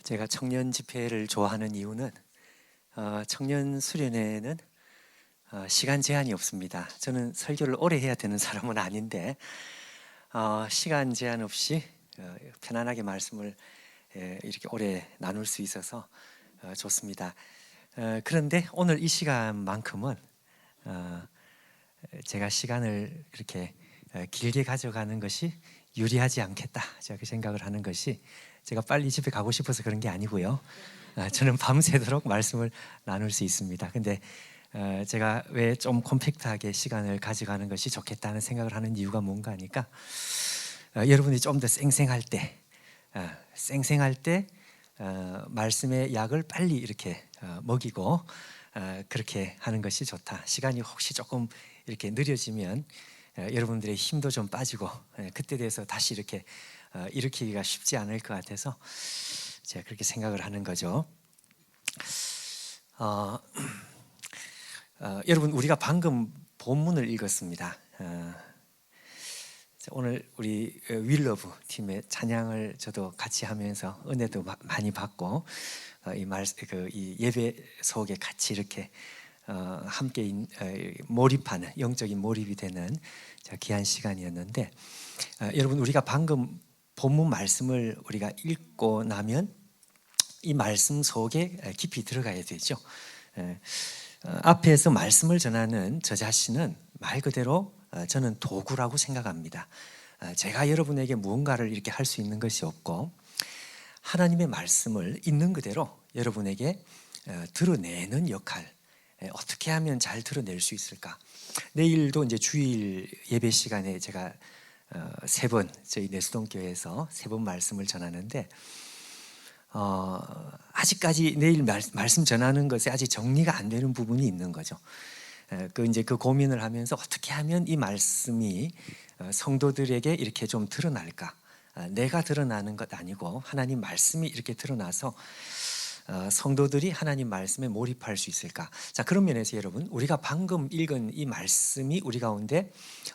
제가 청년 집회를 좋아하는 이유는 청년 수련회는 시간 제한이 없습니다. 저는 설교를 오래 해야 되는 사람은 아닌데 시간 제한 없이 편안하게 말씀을 이렇게 오래 나눌 수 있어서 좋습니다. 그런데 오늘 이 시간만큼은 제가 시간을 이렇게 길게 가져가는 것이 유리하지 않겠다, 제가 그 생각을 하는 것이, 제가 빨리 집에 가고 싶어서 그런 게 아니고요. 저는 밤새도록 말씀을 나눌 수 있습니다. 근데 제가 왜 좀 콤팩트하게 시간을 가져가는 것이 좋겠다는 생각을 하는 이유가 뭔가 하니까, 여러분이 좀 더 쌩쌩할 때 말씀의 약을 빨리 이렇게 먹이고 그렇게 하는 것이 좋다. 시간이 혹시 조금 이렇게 느려지면 여러분들의 힘도 좀 빠지고 그때 돼서 다시 이렇게 일으키기가 쉽지 않을 것 같아서 제가 그렇게 생각을 하는 거죠. 여러분, 우리가 방금 본문을 읽었습니다. 오늘 우리 윌러브 팀의 찬양을 저도 같이 하면서 은혜도 많이 받고 이 예배 속에 같이 이렇게 함께 몰입하는, 영적인 몰입이 되는 귀한 시간이었는데, 여러분, 우리가 방금 본문 말씀을 우리가 읽고 나면 이 말씀 속에 깊이 들어가야 되죠. 앞에서 말씀을 전하는 저 자신은 말 그대로 저는 도구라고 생각합니다. 제가 여러분에게 무언가를 이렇게 할 수 있는 것이 없고, 하나님의 말씀을 있는 그대로 여러분에게 드러내는 역할, 어떻게 하면 잘 드러낼 수 있을까? 내일도 이제 주일 예배 시간에 제가 세 번, 저희 내수동교회에서 세 번 말씀을 전하는데, 아직까지 내일 말씀 전하는 것에 아직 정리가 안 되는 부분이 있는 거죠. 그 고민을 하면서 어떻게 하면 이 말씀이 성도들에게 이렇게 좀 드러날까? 내가 드러나는 것 아니고 하나님 말씀이 이렇게 드러나서 성도들이 하나님 말씀에 몰입할 수 있을까? 자, 그런 면에서 여러분, 우리가 방금 읽은 이 말씀이 우리 가운데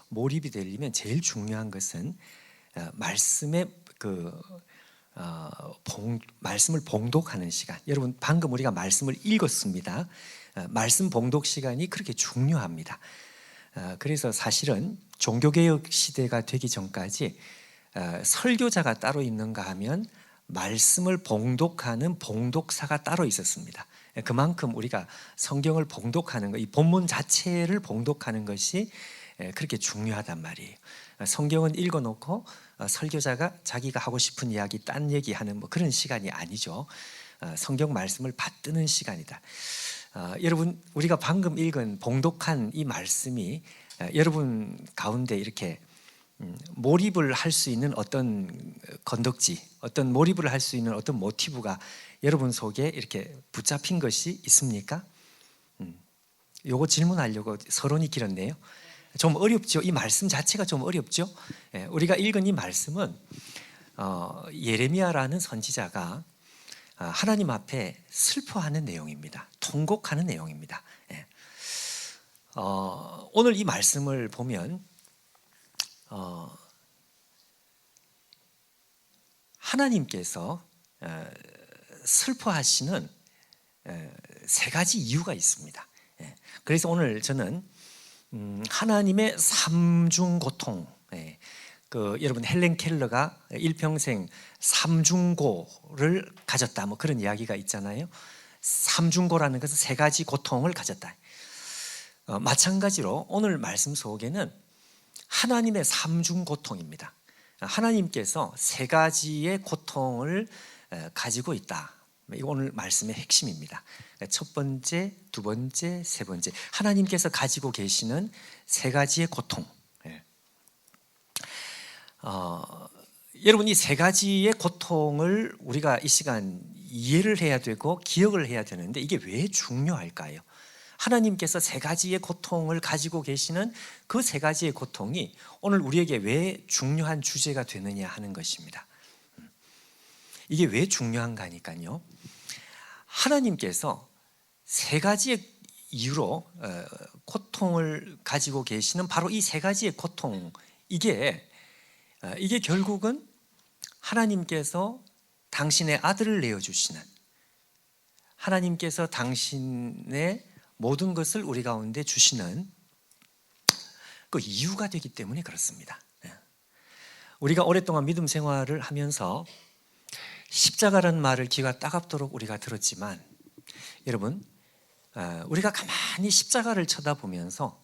몰입이 되려면 제일 중요한 것은 말씀의 말씀을 봉독하는 시간. 여러분, 방금 우리가 말씀을 읽었습니다. 말씀 봉독 시간이 그렇게 중요합니다. 그래서 사실은 종교개혁 시대가 되기 전까지 설교자가 따로 있는가 하면 말씀을 봉독하는 봉독사가 따로 있었습니다. 그만큼 우리가 성경을 봉독하는 것, 이 본문 자체를 봉독하는 것이 그렇게 중요하단 말이에요. 성경은 읽어놓고 설교자가 자기가 하고 싶은 이야기, 딴 얘기하는 뭐 그런 시간이 아니죠. 성경 말씀을 받드는 시간이다. 여러분, 우리가 방금 읽은 봉독한 이 말씀이 여러분 가운데 이렇게 몰입을 할 수 있는 어떤 건덕지, 어떤 몰입을 할 수 있는 어떤 모티브가 여러분 속에 이렇게 붙잡힌 것이 있습니까? 요거 질문하려고 서론이 길었네요. 좀 어렵죠? 이 말씀 자체가 좀 어렵죠? 우리가 읽은 이 말씀은 예레미야라는 선지자가 하나님 앞에 슬퍼하는 내용입니다. 통곡하는 내용입니다. 오늘 이 말씀을 보면 하나님께서 슬퍼하시는 세 가지 이유가 있습니다. 그래서 오늘 저는 하나님의 삼중 고통, 여러분 헬렌 켈러가 일평생 삼중고를 가졌다, 뭐 그런 이야기가 있잖아요. 삼중고라는 것은 세 가지 고통을 가졌다. 마찬가지로 오늘 말씀 속에는 하나님의 삼중 고통입니다. 하나님께서 세 가지의 고통을 가지고 있다. 이거 오늘 말씀의 핵심입니다. 첫 번째, 두 번째, 세 번째, 하나님께서 가지고 계시는 세 가지의 고통. 여러분, 이 세 가지의 고통을 우리가 이 시간 이해를 해야 되고 기억을 해야 되는데, 이게 왜 중요할까요? 하나님께서 세 가지의 고통을 가지고 계시는 그 세 가지의 고통이 오늘 우리에게 왜 중요한 주제가 되느냐 하는 것입니다. 이게 왜 중요한가 하니까요, 하나님께서 세 가지의 이유로 고통을 가지고 계시는 바로 이 세 가지의 고통, 이게 결국은 하나님께서 당신의 아들을 내어주시는 하나님께서 당신의 모든 것을 우리 가운데 주시는 그 이유가 되기 때문에 그렇습니다. 우리가 오랫동안 믿음 생활을 하면서 십자가라는 말을 귀가 따갑도록 우리가 들었지만 여러분, 우리가 가만히 십자가를 쳐다보면서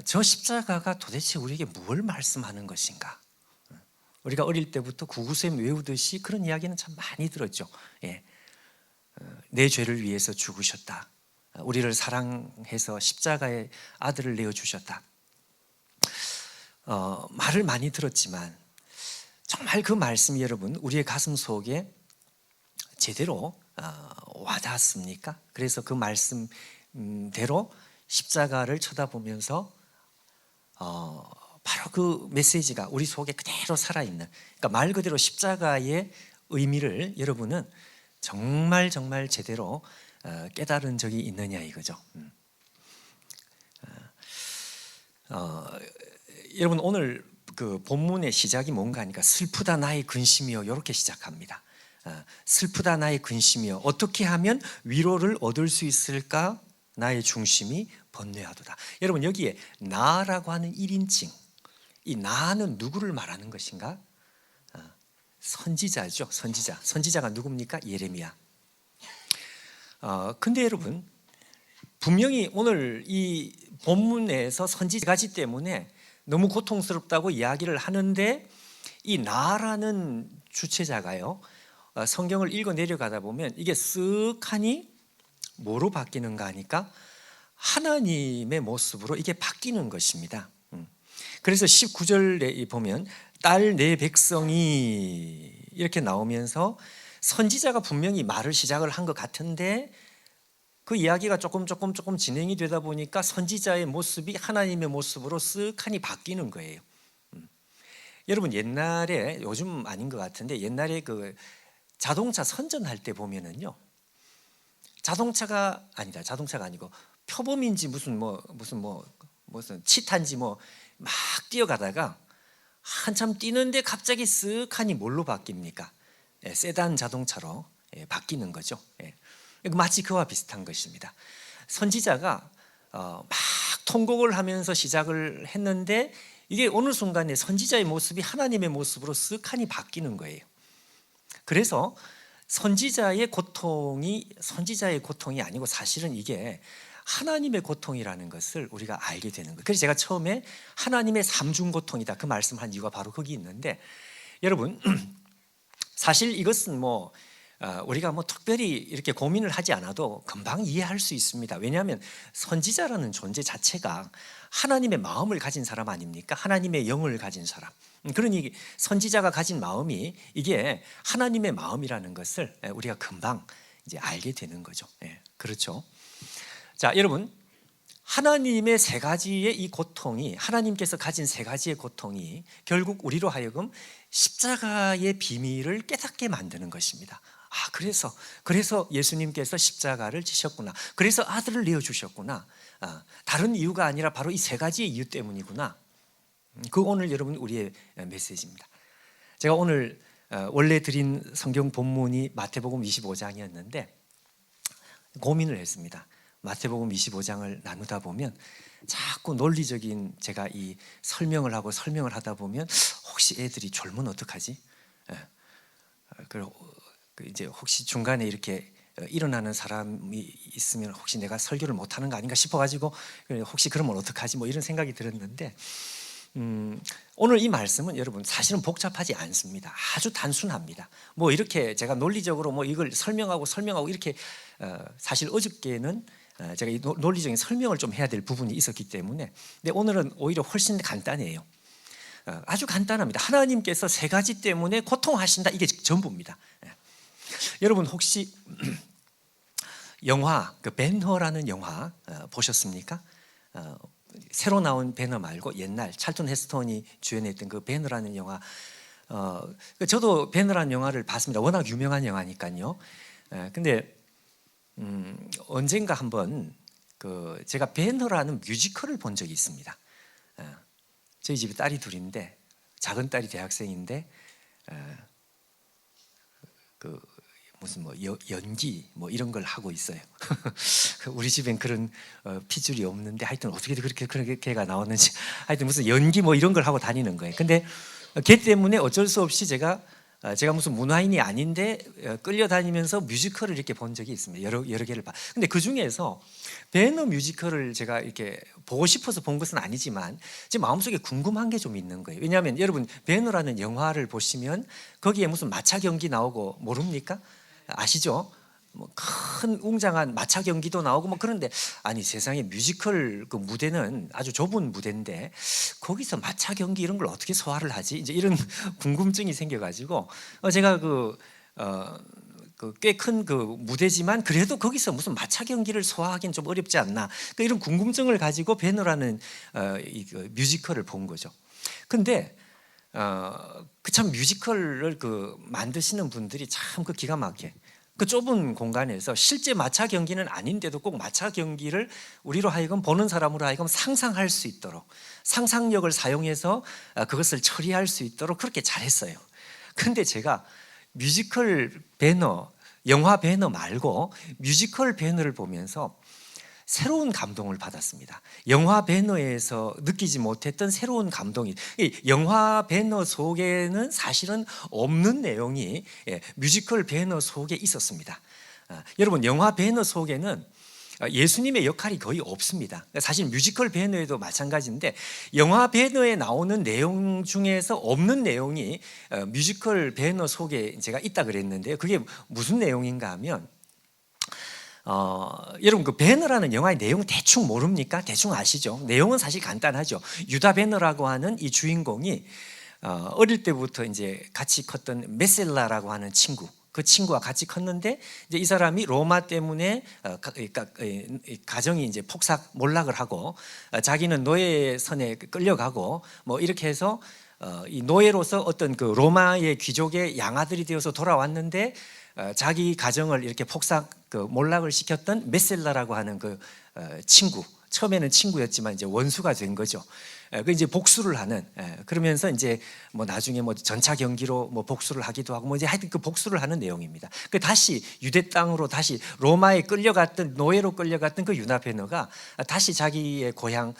저 십자가가 도대체 우리에게 뭘 말씀하는 것인가? 우리가 어릴 때부터 구구셈 외우듯이 그런 이야기는 참 많이 들었죠. 내 죄를 위해서 죽으셨다. 우리를 사랑해서 십자가에 아들을 내어주셨다. 말을 많이 들었지만 정말 그 말씀이 여러분 우리의 가슴 속에 제대로 와닿았습니까? 그래서 그 말씀대로 십자가를 쳐다보면서 바로 그 메시지가 우리 속에 그대로 살아있는, 그러니까 말 그대로 십자가의 의미를 여러분은 정말 제대로 깨달은 적이 있느냐 이거죠. 여러분 오늘 그 본문의 시작이 뭔가 하니까 슬프다 나의 근심이여 이렇게 시작합니다. 슬프다 나의 근심이여 어떻게 하면 위로를 얻을 수 있을까? 나의 중심이 번뇌하도다. 여러분 여기에 나라고 하는 1인칭, 이 나는 누구를 말하는 것인가? 선지자죠. 선지자가 누굽니까? 예레미야. 근데 여러분 분명히 오늘 이 본문에서 선지자가지 때문에 너무 고통스럽다고 이야기를 하는데 이 나라는 주체자가요, 성경을 읽어 내려가다 보면 이게 쓱하니 뭐로 바뀌는가 하니까 하나님의 모습으로 이게 바뀌는 것입니다. 그래서 19절에 보면 딸 내 백성이 이렇게 나오면서 선지자가 분명히 말을 시작을 한 것 같은데 그 이야기가 조금 진행이 되다 보니까 선지자의 모습이 하나님의 모습으로 쓱하니 바뀌는 거예요. 여러분 옛날에, 요즘 아닌 것 같은데 옛날에 그 자동차 선전할 때 보면은요, 자동차가 아니고 표범인지 무슨 치탄지 막 뛰어가다가 한참 뛰는데 갑자기 쓱하니 뭘로 바뀝니까? 세단 자동차로 바뀌는 거죠. 마치 그와 비슷한 것입니다. 선지자가 막 통곡을 하면서 시작을 했는데 이게 어느 순간에 선지자의 모습이 하나님의 모습으로 쓱하니 바뀌는 거예요. 그래서 선지자의 고통이 선지자의 고통이 아니고 사실은 이게 하나님의 고통이라는 것을 우리가 알게 되는 거예요. 그래서 제가 처음에 하나님의 삼중 고통이다 그 말씀을 한 이유가 바로 거기 있는데, 여러분 사실 이것은 우리가 특별히 이렇게 고민을 하지 않아도 금방 이해할 수 있습니다. 왜냐하면 선지자라는 존재 자체가 하나님의 마음을 가진 사람 아닙니까? 하나님의 영을 가진 사람. 그러니 선지자가 가진 마음이 이게 하나님의 마음이라는 것을 우리가 금방 이제 알게 되는 거죠. 그렇죠. 자, 여러분 하나님의 세 가지의 이 고통이, 하나님께서 가진 세 가지의 고통이 결국 우리로 하여금 십자가의 비밀을 깨닫게 만드는 것입니다. 그래서 예수님께서 십자가를 지셨구나. 그래서 아들을 내어주셨구나. 다른 이유가 아니라 바로 이 세 가지의 이유 때문이구나. 그 오늘 여러분 우리의 메시지입니다. 제가 오늘 원래 드린 성경 본문이 마태복음 25장이었는데 고민을 했습니다. 마태복음 25장을 나누다 보면 자꾸 논리적인 제가 이 설명을 하다 보면 혹시 애들이 졸면 어떡하지? 이제 혹시 중간에 이렇게 일어나는 사람이 있으면 혹시 내가 설교를 못하는 거 아닌가 싶어가지고 혹시 그러면 어떡하지? 이런 생각이 들었는데 오늘 이 말씀은 여러분 사실은 복잡하지 않습니다. 아주 단순합니다. 이렇게 제가 논리적으로 이걸 설명하고 이렇게 사실 어저께는 제가 이 논리적인 설명을 좀 해야 될 부분이 있었기 때문에, 근데 오늘은 오히려 훨씬 간단해요. 아주 간단합니다. 하나님께서 세 가지 때문에 고통하신다, 이게 전부입니다. 여러분 혹시 영화 벤허라는 영화 보셨습니까? 새로 나온 벤허 말고 옛날 찰튼 헤스턴이 주연했던 그 벤허라는 영화, 저도 벤허라는 영화를 봤습니다. 워낙 유명한 영화니까요. 근데 언젠가 한번 제가 벤허라는 뮤지컬을 본 적이 있습니다. 저희 집에 딸이 둘인데 작은 딸이 대학생인데 그 무슨 뭐 연기 뭐 이런 걸 하고 있어요. 우리 집엔 그런 핏줄이 없는데 하여튼 어떻게 그렇게 걔가 나왔는지 하여튼 무슨 연기 뭐 이런 걸 하고 다니는 거예요. 근데 걔 때문에 어쩔 수 없이 제가 무슨 문화인이 아닌데 끌려다니면서 뮤지컬을 이렇게 본 적이 있습니다. 여러 개를 봐. 근데 그 중에서 배너 뮤지컬을 제가 이렇게 보고 싶어서 본 것은 아니지만 제 마음속에 궁금한 게 좀 있는 거예요. 왜냐하면 여러분 배너라는 영화를 보시면 거기에 무슨 마차 경기 나오고 모릅니까? 아시죠? 뭐 큰 웅장한 마차 경기도 나오고 뭐 그런데 아니 세상에 뮤지컬 그 무대는 아주 좁은 무대인데 거기서 마차 경기 이런 걸 어떻게 소화를 하지? 이제 이런 궁금증이 생겨가지고 제가 꽤 큰 그 무대지만 그래도 거기서 무슨 마차 경기를 소화하기는 좀 어렵지 않나? 그러니까 이런 궁금증을 가지고 배너라는 이 뮤지컬을 본 거죠. 근데 그 참 뮤지컬을 만드시는 분들이 참 기가 막히게 그 좁은 공간에서 실제 마차 경기는 아닌데도 꼭 마차 경기를 우리로 하여금 보는 사람으로 하여금 상상할 수 있도록 상상력을 사용해서 그것을 처리할 수 있도록 그렇게 잘했어요. 근데 제가 뮤지컬 배너, 영화 배너 말고 뮤지컬 배너를 보면서 새로운 감동을 받았습니다. 영화 배너에서 느끼지 못했던 새로운 감동이, 영화 배너 속에는 사실은 없는 내용이 뮤지컬 배너 속에 있었습니다. 여러분 영화 배너 속에는 예수님의 역할이 거의 없습니다. 사실 뮤지컬 배너에도 마찬가지인데 영화 배너에 나오는 내용 중에서 없는 내용이 뮤지컬 배너 속에 제가 있다 그랬는데요. 그게 무슨 내용인가 하면 여러분 그 배너라는 영화의 내용 대충 모릅니까? 대충 아시죠? 내용은 사실 간단하죠. 유다 배너라고 하는 이 주인공이 어릴 때부터 이제 같이 컸던 메셀라라고 하는 친구, 그 친구와 같이 컸는데 이제 이 사람이 로마 때문에 가정이 이제 몰락을 하고 자기는 노예 선에 끌려가고 뭐 이렇게 해서 이 노예로서 어떤 그 로마의 귀족의 양아들이 되어서 돌아왔는데 자기 가정을 이렇게 몰락을 시켰던 메셀라라고 하는 그 친구, 처음에는 친구였지만 이제 원수가 된 거죠. 그 이제 복수를 하는, 그러면서 이제 뭐 나중에 뭐 전차 경기로 뭐 복수를 하기도 하고 뭐 이제 하여튼 그 복수를 하는 내용입니다. 그 다시 유대 땅으로 다시 로마에 끌려갔던 노예로 끌려갔던 그 유다 배너가 다시 자기의 고향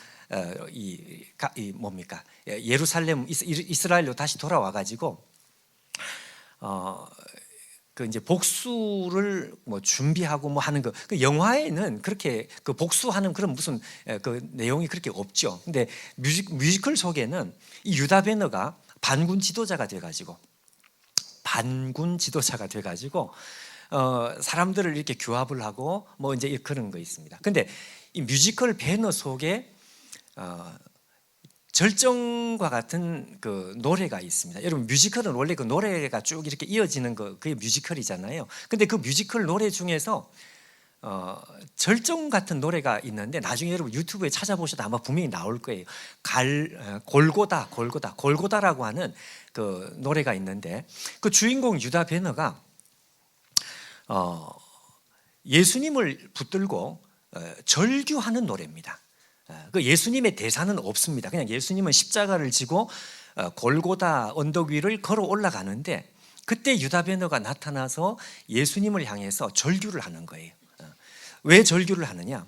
뭡니까 예루살렘 이스라엘로 다시 돌아와 가지고 그 이제 복수를 뭐 준비하고 뭐 하는 그 영화에는 그렇게 그 복수하는 그런 무슨 그 내용이 그렇게 없죠. 근데 뮤지컬 속에는 이 유다 배너가 반군 지도자가 돼가지고 사람들을 이렇게 규합을 하고 뭐 이제 그런 거 있습니다. 근데 이 뮤지컬 배너 속에 절정과 같은 그 노래가 있습니다. 여러분 뮤지컬은 원래 그 노래가 쭉 이렇게 이어지는 그게 뮤지컬이잖아요. 근데 그 뮤지컬 노래 중에서 절정 같은 노래가 있는데 나중에 여러분 유튜브에 찾아보셔도 아마 분명히 나올 거예요. 골고다라고 하는 그 노래가 있는데 그 주인공 유다 베너가 예수님을 붙들고 절규하는 노래입니다. 그 예수님의 대사는 없습니다. 그냥 예수님은 십자가를 지고 골고다 언덕 위를 걸어 올라가는데 그때 유다 베너가 나타나서 예수님을 향해서 절규를 하는 거예요. 왜 절규를 하느냐?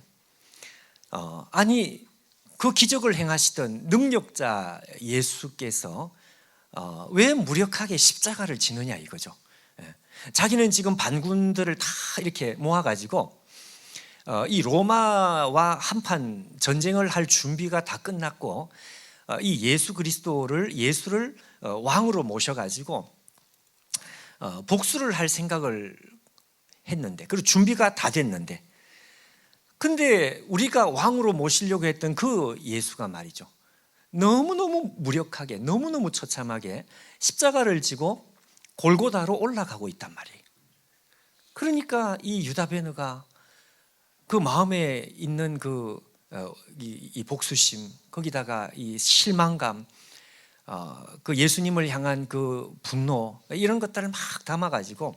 아니 그 기적을 행하시던 능력자 예수께서 왜 무력하게 십자가를 지느냐 이거죠. 자기는 지금 반군들을 다 이렇게 모아가지고 이 로마와 한판 전쟁을 할 준비가 다 끝났고 이 예수를 왕으로 모셔가지고 복수를 할 생각을 했는데 그리고 준비가 다 됐는데 근데 우리가 왕으로 모시려고 했던 그 예수가 말이죠 너무너무 무력하게 너무너무 처참하게 십자가를 지고 골고다로 올라가고 있단 말이에요. 그러니까 이 유다 베너가 그 마음에 있는 이 복수심 거기다가 이 실망감 그 예수님을 향한 그 분노 이런 것들을 막 담아가지고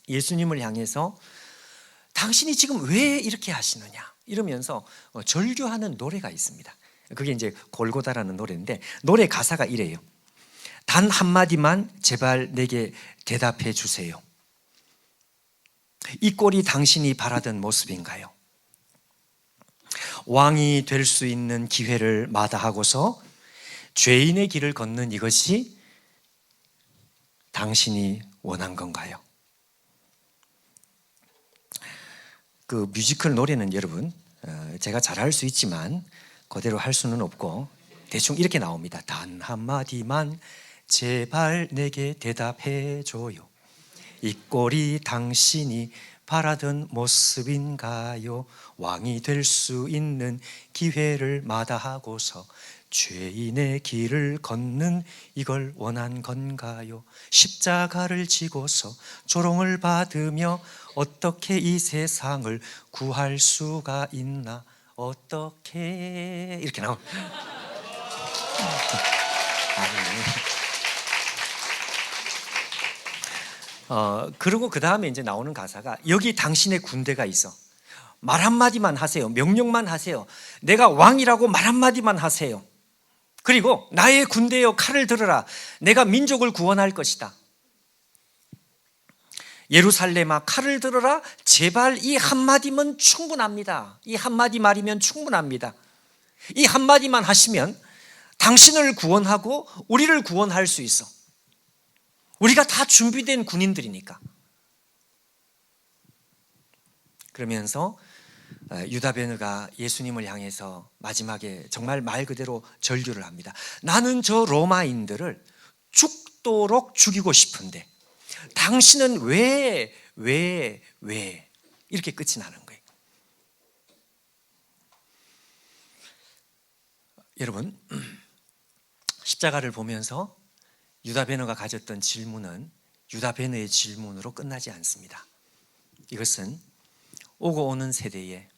예수님을 향해서 당신이 지금 왜 이렇게 하시느냐 이러면서 절규하는 노래가 있습니다. 그게 이제 골고다라는 노래인데 노래 가사가 이래요. 단 한마디만 제발 내게 대답해 주세요. 이 꼴이 당신이 바라던 모습인가요? 왕이 될 수 있는 기회를 마다하고서 죄인의 길을 걷는 이것이 당신이 원한 건가요? 그 뮤지컬 노래는 여러분 제가 잘할 수 있지만 그대로 할 수는 없고 대충 이렇게 나옵니다. 단 한마디만 제발 내게 대답해줘요. 이 꼴이 당신이 바라던 모습인가요? 왕이 될 수 있는 기회를 마다하고서 죄인의 길을 걷는 이걸 원한 건가요? 십자가를 지고서 조롱을 받으며 어떻게 이 세상을 구할 수가 있나? 어떻게 이렇게 나옵니다. 그리고 그 다음에 이제 나오는 가사가 여기 당신의 군대가 있어. 말 한마디만 하세요. 명령만 하세요. 내가 왕이라고 말 한마디만 하세요. 그리고 나의 군대여 칼을 들어라. 내가 민족을 구원할 것이다. 예루살렘아 칼을 들어라. 제발 이 한마디면 충분합니다. 이 한마디 말이면 충분합니다. 이 한마디만 하시면 당신을 구원하고 우리를 구원할 수 있어. 우리가 다 준비된 군인들이니까. 그러면서 유다 베느가 예수님을 향해서 마지막에 정말 말 그대로 절규를 합니다. 나는 저 로마인들을 죽도록 죽이고 싶은데 당신은 왜 이렇게 끝이 나는 거예요. 여러분, 십자가를 보면서 유다 베느가 가졌던 질문은 유다 베느의 질문으로 끝나지 않습니다. 이것은 오고 오는 세대의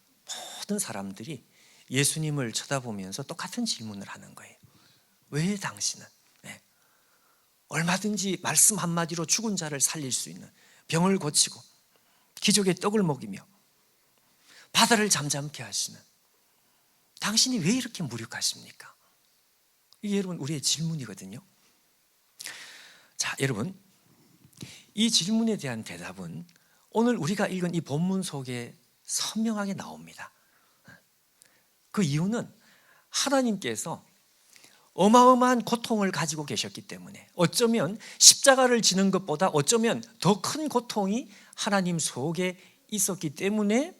모든 사람들이 예수님을 쳐다보면서 똑같은 질문을 하는 거예요. 왜 당신은? 네. 얼마든지 말씀 한마디로 죽은 자를 살릴 수 있는, 병을 고치고 기적의 떡을 먹이며 바다를 잠잠케 하시는 당신이 왜 이렇게 무력하십니까? 이게 여러분 우리의 질문이거든요. 자, 여러분, 이 질문에 대한 대답은 오늘 우리가 읽은 이 본문 속에 선명하게 나옵니다. 그 이유는 하나님께서 어마어마한 고통을 가지고 계셨기 때문에, 어쩌면 십자가를 지는 것보다 어쩌면 더 큰 고통이 하나님 속에 있었기 때문에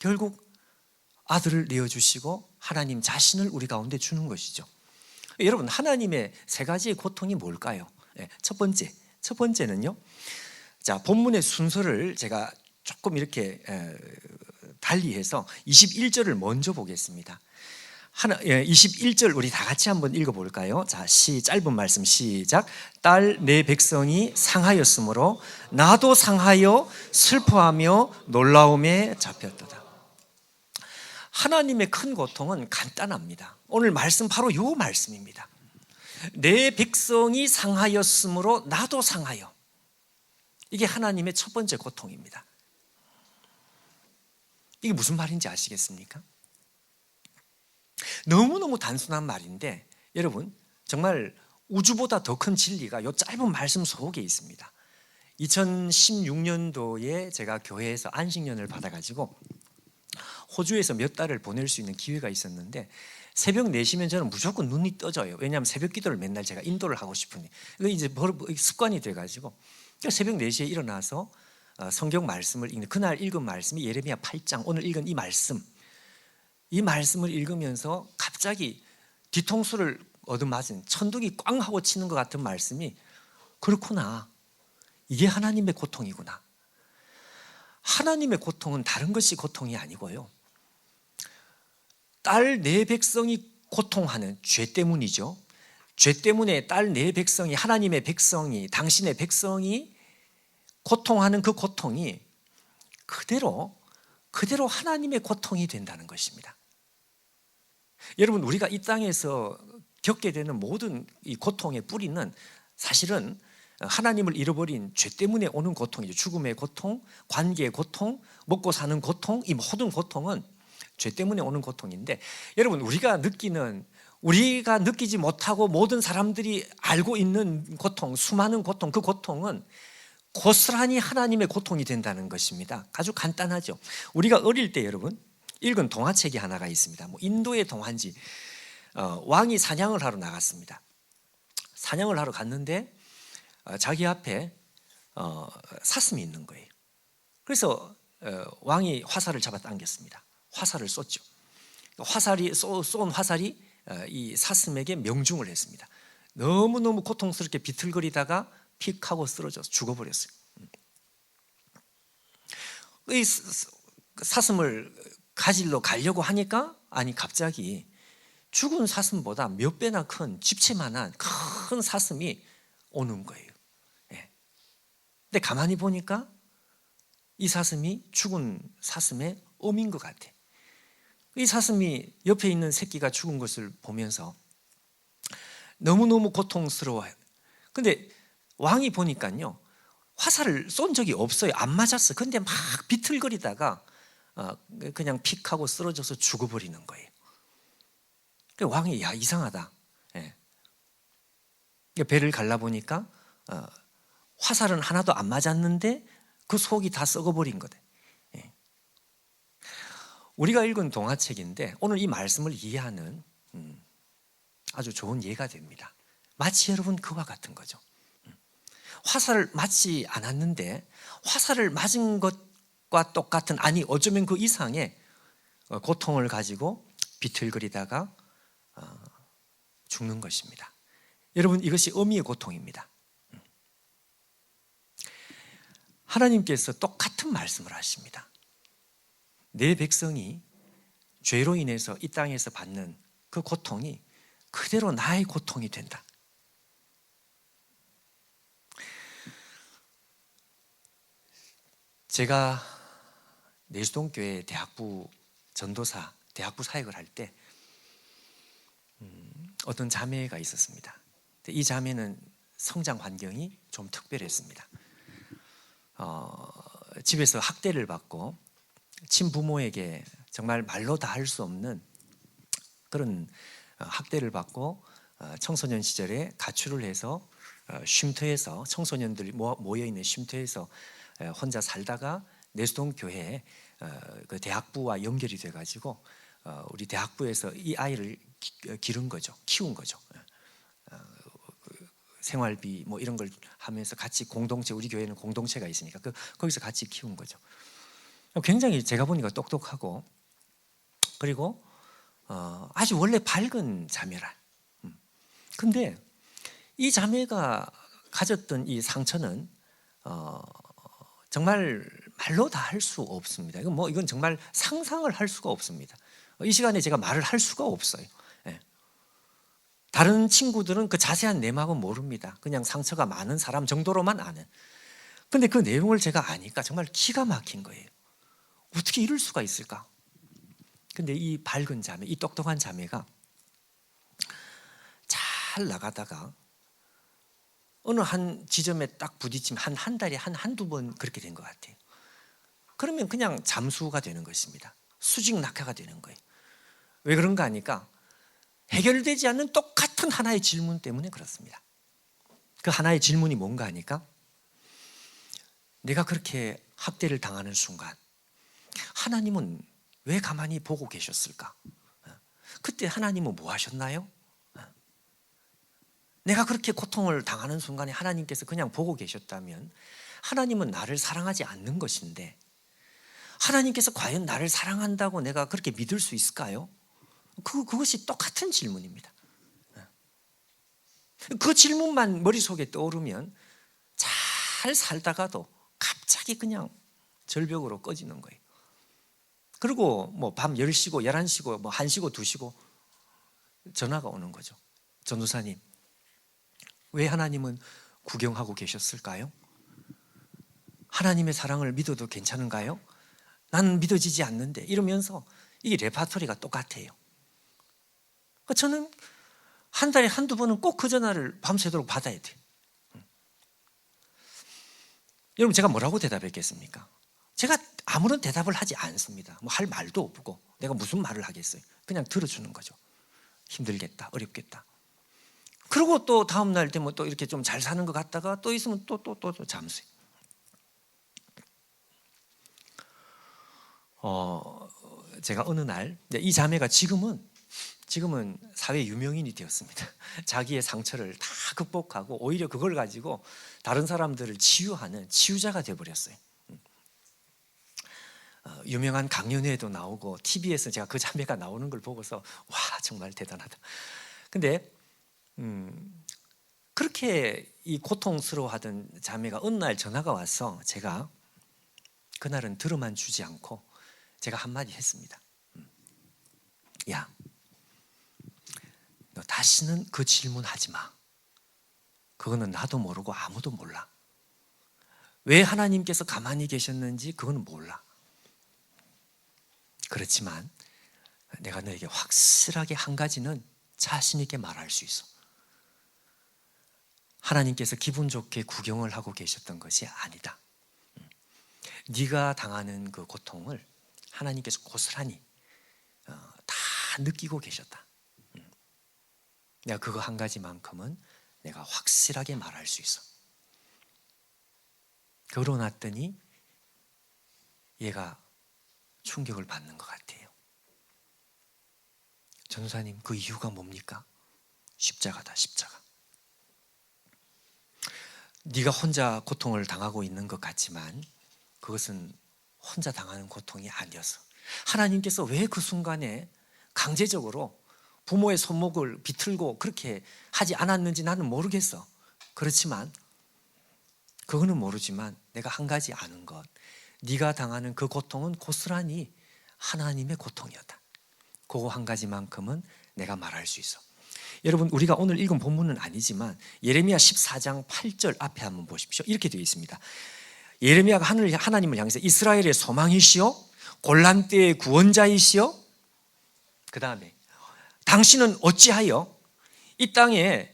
결국 아들을 내어주시고 하나님 자신을 우리 가운데 주는 것이죠. 여러분, 하나님의 세 가지의 고통이 뭘까요? 첫 번째는요. 자, 본문의 순서를 제가 조금 이렇게 달리해서 21절을 먼저 보겠습니다. 21절 우리 다 같이 한번 읽어볼까요? 자, 짧은 말씀 시작. 딸 내 백성이 상하였으므로 나도 상하여 슬퍼하며 놀라움에 잡혔도다. 하나님의 큰 고통은 간단합니다. 오늘 말씀 바로 요 말씀입니다. 내 백성이 상하였으므로 나도 상하여. 이게 하나님의 첫 번째 고통입니다. 이게 무슨 말인지 아시겠습니까? 너무너무 단순한 말인데 여러분 정말 우주보다 더 큰 진리가 이 짧은 말씀 속에 있습니다. 2016년도에 제가 교회에서 안식년을 받아가지고 호주에서 몇 달을 보낼 수 있는 기회가 있었는데 새벽 4시면 저는 무조건 눈이 떠져요. 왜냐하면 새벽 기도를 맨날 제가 인도를 하고 싶으니 이게 이제 습관이 돼가지고 새벽 4시에 일어나서 성경 말씀을 읽는, 그날 읽은 말씀이 예레미야 8장, 오늘 읽은 이 말씀을 읽으면서 갑자기 뒤통수를 얻어맞은, 천둥이 꽝 하고 치는 것 같은 말씀이, 그렇구나, 이게 하나님의 고통이구나. 하나님의 고통은 다른 것이 고통이 아니고요, 딸 내 백성이 고통하는 죄 때문이죠. 죄 때문에 딸 내 백성이, 하나님의 백성이, 당신의 백성이 고통하는 그 고통이 그대로 하나님의 고통이 된다는 것입니다. 여러분, 우리가 이 땅에서 겪게 되는 모든 이 고통의 뿌리는 사실은 하나님을 잃어버린 죄 때문에 오는 고통이죠. 죽음의 고통, 관계의 고통, 먹고 사는 고통, 이 모든 고통은 죄 때문에 오는 고통인데, 여러분 우리가 느끼지 못하고 모든 사람들이 알고 있는 고통, 수많은 고통, 그 고통은 고스란히 하나님의 고통이 된다는 것입니다. 아주 간단하죠. 우리가 어릴 때 여러분 읽은 동화책이 하나가 있습니다. 인도의 동화인지 왕이 사냥을 하러 나갔습니다. 사냥을 하러 갔는데 자기 앞에 사슴이 있는 거예요. 그래서 왕이 화살을 잡아 당겼습니다. 화살을 쏘죠. 쏜 화살이 이 사슴에게 명중을 했습니다. 너무너무 고통스럽게 비틀거리다가 픽 하고 쓰러져서 죽어버렸어요. 이 사슴을 가지러 가려고 하니까 갑자기 죽은 사슴보다 몇 배나 큰 집채만한 큰 사슴이 오는 거예요. 근데 가만히 보니까 이 사슴이 죽은 사슴의 어미인 것 같아. 이 사슴이 옆에 있는 새끼가 죽은 것을 보면서 너무너무 고통스러워요. 근데 왕이 보니까요, 화살을 쏜 적이 없어요. 안 맞았어. 근데 막 비틀거리다가 그냥 픽하고 쓰러져서 죽어버리는 거예요. 왕이 야, 이상하다. 배를 갈라보니까 화살은 하나도 안 맞았는데 그 속이 다 썩어버린 거다. 우리가 읽은 동화책인데 오늘 이 말씀을 이해하는 아주 좋은 예가 됩니다. 마치 여러분 그와 같은 거죠. 화살을 맞지 않았는데 화살을 맞은 것과 똑같은, 아니 어쩌면 그 이상의 고통을 가지고 비틀거리다가 죽는 것입니다. 여러분, 이것이 어미의 고통입니다. 하나님께서 똑같은 말씀을 하십니다. 내 백성이 죄로 인해서 이 땅에서 받는 그 고통이 그대로 나의 고통이 된다. 제가 내수동교회 대학부 전도사, 대학부 사역을 할 때 어떤 자매가 있었습니다. 이 자매는 성장 환경이 좀 특별했습니다. 집에서 학대를 받고 친부모에게 정말 말로 다 할 수 없는 그런 학대를 받고 청소년 시절에 가출을 해서 쉼터에서, 청소년들이 모여있는 쉼터에서 혼자 살다가 내수동 교회에 그 대학부와 연결이 돼가지고 우리 대학부에서 이 아이를 기른 거죠. 키운 거죠. 생활비 이런 걸 하면서 같이 공동체, 우리 교회는 공동체가 있으니까 거기서 같이 키운 거죠. 굉장히 제가 보니까 똑똑하고, 그리고 아주 원래 밝은 자매라. 근데 이 자매가 가졌던 이 상처는 정말 말로 다 할 수 없습니다. 이건 정말 상상을 할 수가 없습니다. 이 시간에 제가 말을 할 수가 없어요. 다른 친구들은 그 자세한 내막은 모릅니다. 그냥 상처가 많은 사람 정도로만 아는. 근데 그 내용을 제가 아니까 정말 기가 막힌 거예요. 어떻게 이럴 수가 있을까? 근데 이 밝은 자매, 이 똑똑한 자매가 잘 나가다가 어느 한 지점에 딱 부딪히면 한 달에 한두 번 그렇게 된 것 같아요. 그러면 그냥 잠수가 되는 것입니다. 수직 낙하가 되는 거예요. 왜 그런가 하니까 해결되지 않는 똑같은 하나의 질문 때문에 그렇습니다. 그 하나의 질문이 뭔가 하니까, 내가 그렇게 학대를 당하는 순간 하나님은 왜 가만히 보고 계셨을까? 그때 하나님은 뭐 하셨나요? 내가 그렇게 고통을 당하는 순간에 하나님께서 그냥 보고 계셨다면 하나님은 나를 사랑하지 않는 것인데, 하나님께서 과연 나를 사랑한다고 내가 그렇게 믿을 수 있을까요? 그것이 똑같은 질문입니다. 그 질문만 머릿속에 떠오르면 잘 살다가도 갑자기 그냥 절벽으로 꺼지는 거예요. 그리고 밤 10시고 11시고 1시고 2시고 전화가 오는 거죠. 전도사님, 왜 하나님은 구경하고 계셨을까요? 하나님의 사랑을 믿어도 괜찮은가요? 나는 믿어지지 않는데, 이러면서 이 레파토리가 똑같아요. 저는 한 달에 한두 번은 꼭 그 전화를 밤새도록 받아야 돼요. 여러분, 제가 뭐라고 대답했겠습니까? 제가 아무런 대답을 하지 않습니다. 할 말도 없고 내가 무슨 말을 하겠어요. 그냥 들어주는 거죠. 힘들겠다, 어렵겠다. 그리고 또 다음 날 되면 또 이렇게 좀 잘 사는 것 같다가 또 있으면 또 잠수해요. 제가 어느 날 이 자매가 지금은 사회 유명인이 되었습니다. 자기의 상처를 다 극복하고 오히려 그걸 가지고 다른 사람들을 치유하는 치유자가 되어버렸어요. 유명한 강연회에도 나오고 TV에서 제가 그 자매가 나오는 걸 보고서 와 정말 대단하다. 근데 그렇게 이 고통스러워하던 자매가 어느 날 전화가 와서 제가 그날은 들어만 주지 않고 제가 한마디 했습니다. 야, 너 다시는 그 질문하지 마. 그거는 나도 모르고 아무도 몰라. 왜 하나님께서 가만히 계셨는지 그거는 몰라. 그렇지만 내가 너에게 확실하게 한 가지는 자신 있게 말할 수 있어. 하나님께서 기분 좋게 구경을 하고 계셨던 것이 아니다. 네가 당하는 그 고통을 하나님께서 고스란히 다 느끼고 계셨다. 내가 그거 한 가지만큼은 내가 확실하게 말할 수 있어. 그러고 났더니 얘가 충격을 받는 것 같아요. 전도사님, 그 이유가 뭡니까? 십자가다, 십자가. 네가 혼자 고통을 당하고 있는 것 같지만 그것은 혼자 당하는 고통이 아니었어. 하나님께서 왜 그 순간에 강제적으로 부모의 손목을 비틀고 그렇게 하지 않았는지 나는 모르겠어. 그렇지만 그거는 모르지만 내가 한 가지 아는 것, 네가 당하는 그 고통은 고스란히 하나님의 고통이었다. 그거 한 가지만큼은 내가 말할 수 있어. 여러분, 우리가 오늘 읽은 본문은 아니지만 예레미야 14장 8절 앞에 한번 보십시오. 이렇게 되어 있습니다. 예레미야가 하나님을 향해서 이스라엘의 소망이시여 곤란 때의 구원자이시여, 그 다음에 당신은 어찌하여 이 땅에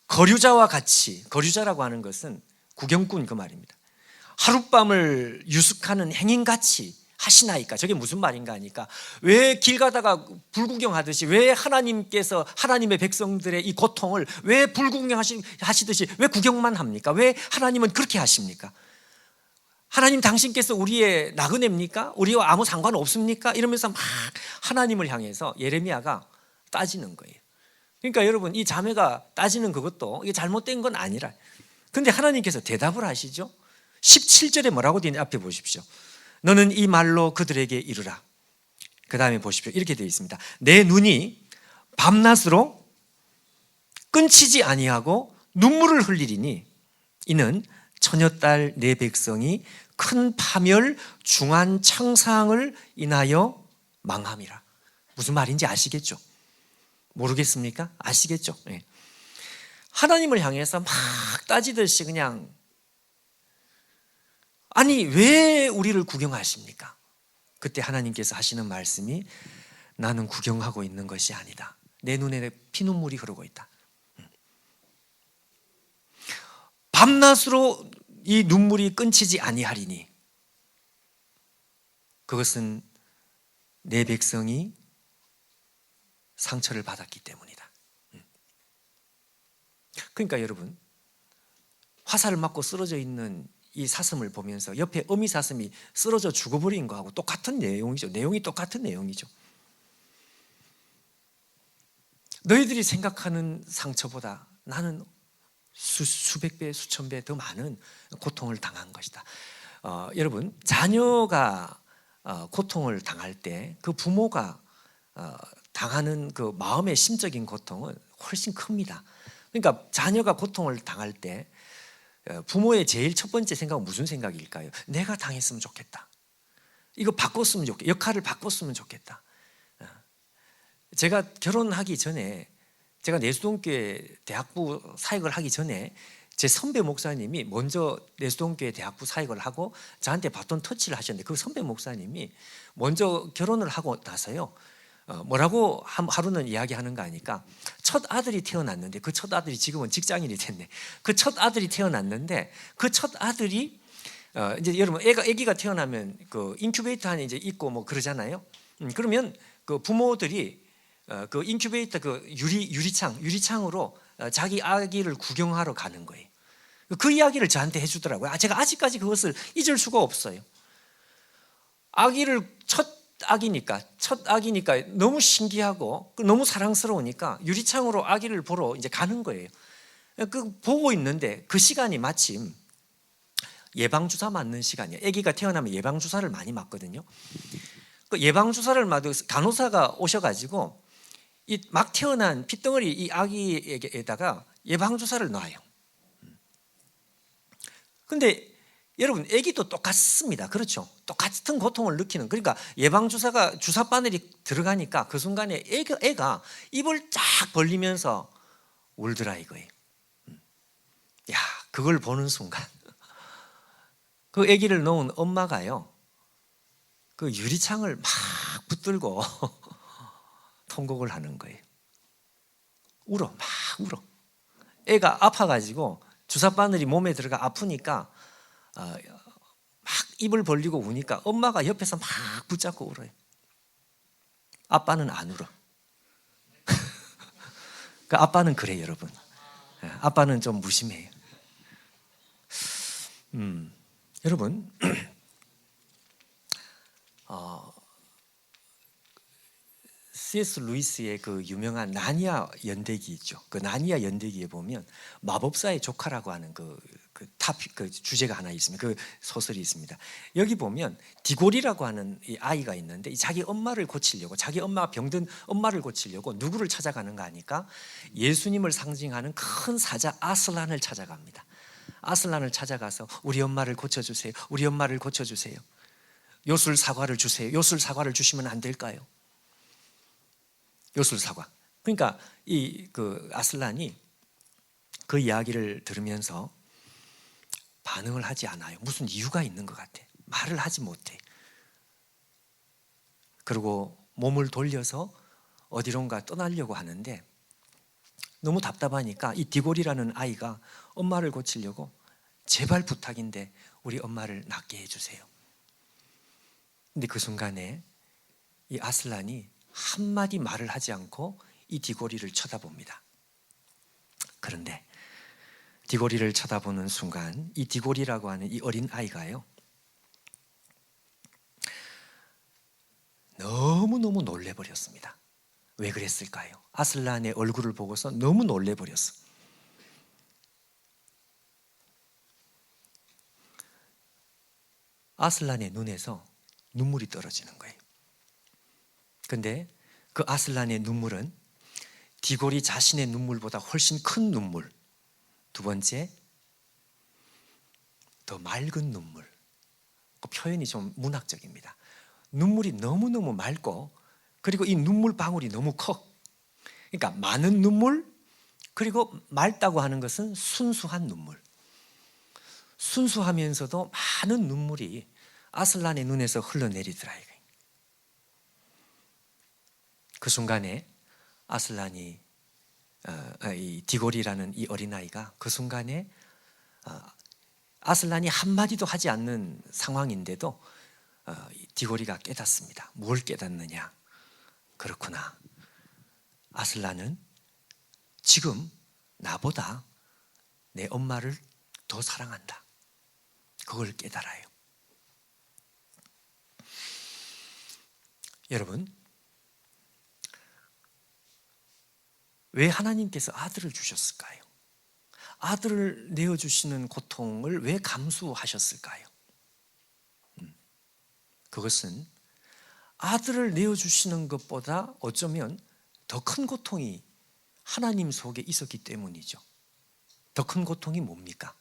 거류자와 같이, 거류자라고 하는 것은 구경꾼 그 말입니다. 하룻밤을 유숙하는 행인같이 하시나이까? 저게 무슨 말인가 하니까 왜 길 가다가 불구경하듯이 왜 하나님께서 하나님의 백성들의 이 고통을 왜 불구경하시듯이 왜 구경만 합니까? 왜 하나님은 그렇게 하십니까? 하나님 당신께서 우리의 나그네입니까? 우리와 아무 상관 없습니까? 이러면서 막 하나님을 향해서 예레미야가 따지는 거예요. 그러니까 여러분, 이 자매가 따지는 그것도 이게 잘못된 건 아니라, 근데 하나님께서 대답을 하시죠. 17절에 뭐라고 되어 있는지 앞에 보십시오. 너는 이 말로 그들에게 이르라. 그 다음에 보십시오. 이렇게 되어 있습니다. 내 눈이 밤낮으로 끊치지 아니하고 눈물을 흘리리니 이는 처녀딸 내 백성이 큰 파멸 중한 창상을 인하여 망함이라. 무슨 말인지 아시겠죠? 모르겠습니까? 아시겠죠? 네. 하나님을 향해서 막 따지듯이 그냥, 아니 왜 우리를 구경하십니까? 그때 하나님께서 하시는 말씀이 나는 구경하고 있는 것이 아니다. 내 눈에 피눈물이 흐르고 있다. 밤낮으로 이 눈물이 끊치지 아니하리니 그것은 내 백성이 상처를 받았기 때문이다. 그러니까 여러분, 화살을 맞고 쓰러져 있는 이 사슴을 보면서 옆에 어미 사슴이 쓰러져 죽어버린 거하고 똑같은 내용이죠. 내용이 똑같은 내용이죠. 너희들이 생각하는 상처보다 나는 수백 배, 수천 배 더 많은 고통을 당한 것이다. 여러분, 자녀가 고통을 당할 때 그 부모가 당하는 그 마음의 심적인 고통은 훨씬 큽니다. 그러니까 자녀가 고통을 당할 때 부모의 제일 첫 번째 생각은 무슨 생각일까요? 내가 당했으면 좋겠다. 이거 바꿨으면 좋겠다. 역할을 바꿨으면 좋겠다. 제가 결혼하기 전에, 제가 내수동교회 대학부 사역을 하기 전에 제 선배 목사님이 먼저 내수동교회 대학부 사역을 하고 저한테 바톤 터치를 하셨는데, 그 선배 목사님이 먼저 결혼을 하고 나서요, 뭐라고 하루는 이야기하는가 하니까, 첫 아들이 태어났는데, 그 첫 아들이 지금은 직장인이 됐네. 그 첫 아들이 태어났는데, 그 첫 아들이 이제 여러분, 아기가 태어나면 그 인큐베이터 안에 이제 있고 뭐 그러잖아요. 그러면 그 부모들이 그 인큐베이터 그 유리창으로 자기 아기를 구경하러 가는 거예요. 그 이야기를 저한테 해주더라고요. 제가 아직까지 그것을 잊을 수가 없어요. 아기를 첫 아기니까, 첫 아기니까 너무 신기하고 너무 사랑스러우니까 유리창으로 아기를 보러 이제 가는 거예요. 그 보고 있는데 그 시간이 마침 예방주사 맞는 시간이에요. 아기가 태어나면 예방주사를 많이 맞거든요. 그 예방주사를 맞고 간호사가 오셔가지고 이 막 태어난 핏덩어리 이 아기에다가 예방주사를 놔요. 근데 여러분, 아기도 똑같습니다. 그렇죠? 똑같은 고통을 느끼는. 그러니까 예방주사가 주사 바늘이 들어가니까 그 순간에 애가 입을 쫙 벌리면서 울더라 이거예요. 야, 그걸 보는 순간 그 아기를 놓은 엄마가요, 그 유리창을 막 붙들고 통곡을 하는 거예요. 막 울어. 애가 아파가지고 주사 바늘이 몸에 들어가 아프니까 막 입을 벌리고 우니까 엄마가 옆에서 막 붙잡고 울어요. 아빠는 안 울어. 그 아빠는 그래 여러분. 아빠는 좀 무심해요. 여러분, C.S. 루이스의 그 유명한 나니아 연대기 있죠. 그 나니아 연대기에 보면 마법사의 조카라고 하는 그 주제가 하나 있습니다. 그 소설이 있습니다. 여기 보면 디골이라고 하는 이 아이가 있는데 자기 엄마를 고치려고, 자기 엄마가 병든 엄마를 고치려고 누구를 찾아가는가 하니까 예수님을 상징하는 큰 사자 아슬란을 찾아갑니다. 아슬란을 찾아가서 우리 엄마를 고쳐주세요. 우리 엄마를 고쳐주세요. 요술 사과를 주세요. 요술 사과를 주시면 안 될까요? 요술 사과. 그러니까 그 아슬란이 그 이야기를 들으면서 반응을 하지 않아요. 무슨 이유가 있는 것 같아. 말을 하지 못해. 그리고 몸을 돌려서 어디론가 떠나려고 하는데 너무 답답하니까 이 디골이라는 아이가 엄마를 고치려고 제발 부탁인데 우리 엄마를 낫게 해주세요. 근데 그 순간에 이 아슬란이 한마디 말을 하지 않고 이 디골이를 쳐다봅니다. 그런데 디골이를 쳐다보는 순간 이 디골이라고 하는 이 어린 아이가요, 너무너무 놀래버렸습니다. 왜 그랬을까요? 아슬란의 얼굴을 보고서 너무 놀래버렸어. 아슬란의 눈에서 눈물이 떨어지는 거예요. 근데 그 아슬란의 눈물은 디골이 자신의 눈물보다 훨씬 큰 눈물, 두 번째 더 맑은 눈물. 그 표현이 좀 문학적입니다. 눈물이 너무너무 맑고 그리고 이 눈물 방울이 너무 커. 그러니까 많은 눈물, 그리고 맑다고 하는 것은 순수한 눈물. 순수하면서도 많은 눈물이 아슬란의 눈에서 흘러내리더라. 그 순간에 아슬란이 이 디골이라는 이 어린아이가 그 순간에 아슬란이 한마디도 하지 않는 상황인데도 디골이가 깨닫습니다. 뭘 깨닫느냐? 그렇구나. 아슬란은 지금 나보다 내 엄마를 더 사랑한다. 그걸 깨달아요. 여러분, 왜 하나님께서 아들을 주셨을까요? 아들을 내어주시는 고통을 왜 감수하셨을까요? 그것은 아들을 내어주시는 것보다 어쩌면 더 큰 고통이 하나님 속에 있었기 때문이죠. 더 큰 고통이 뭡니까?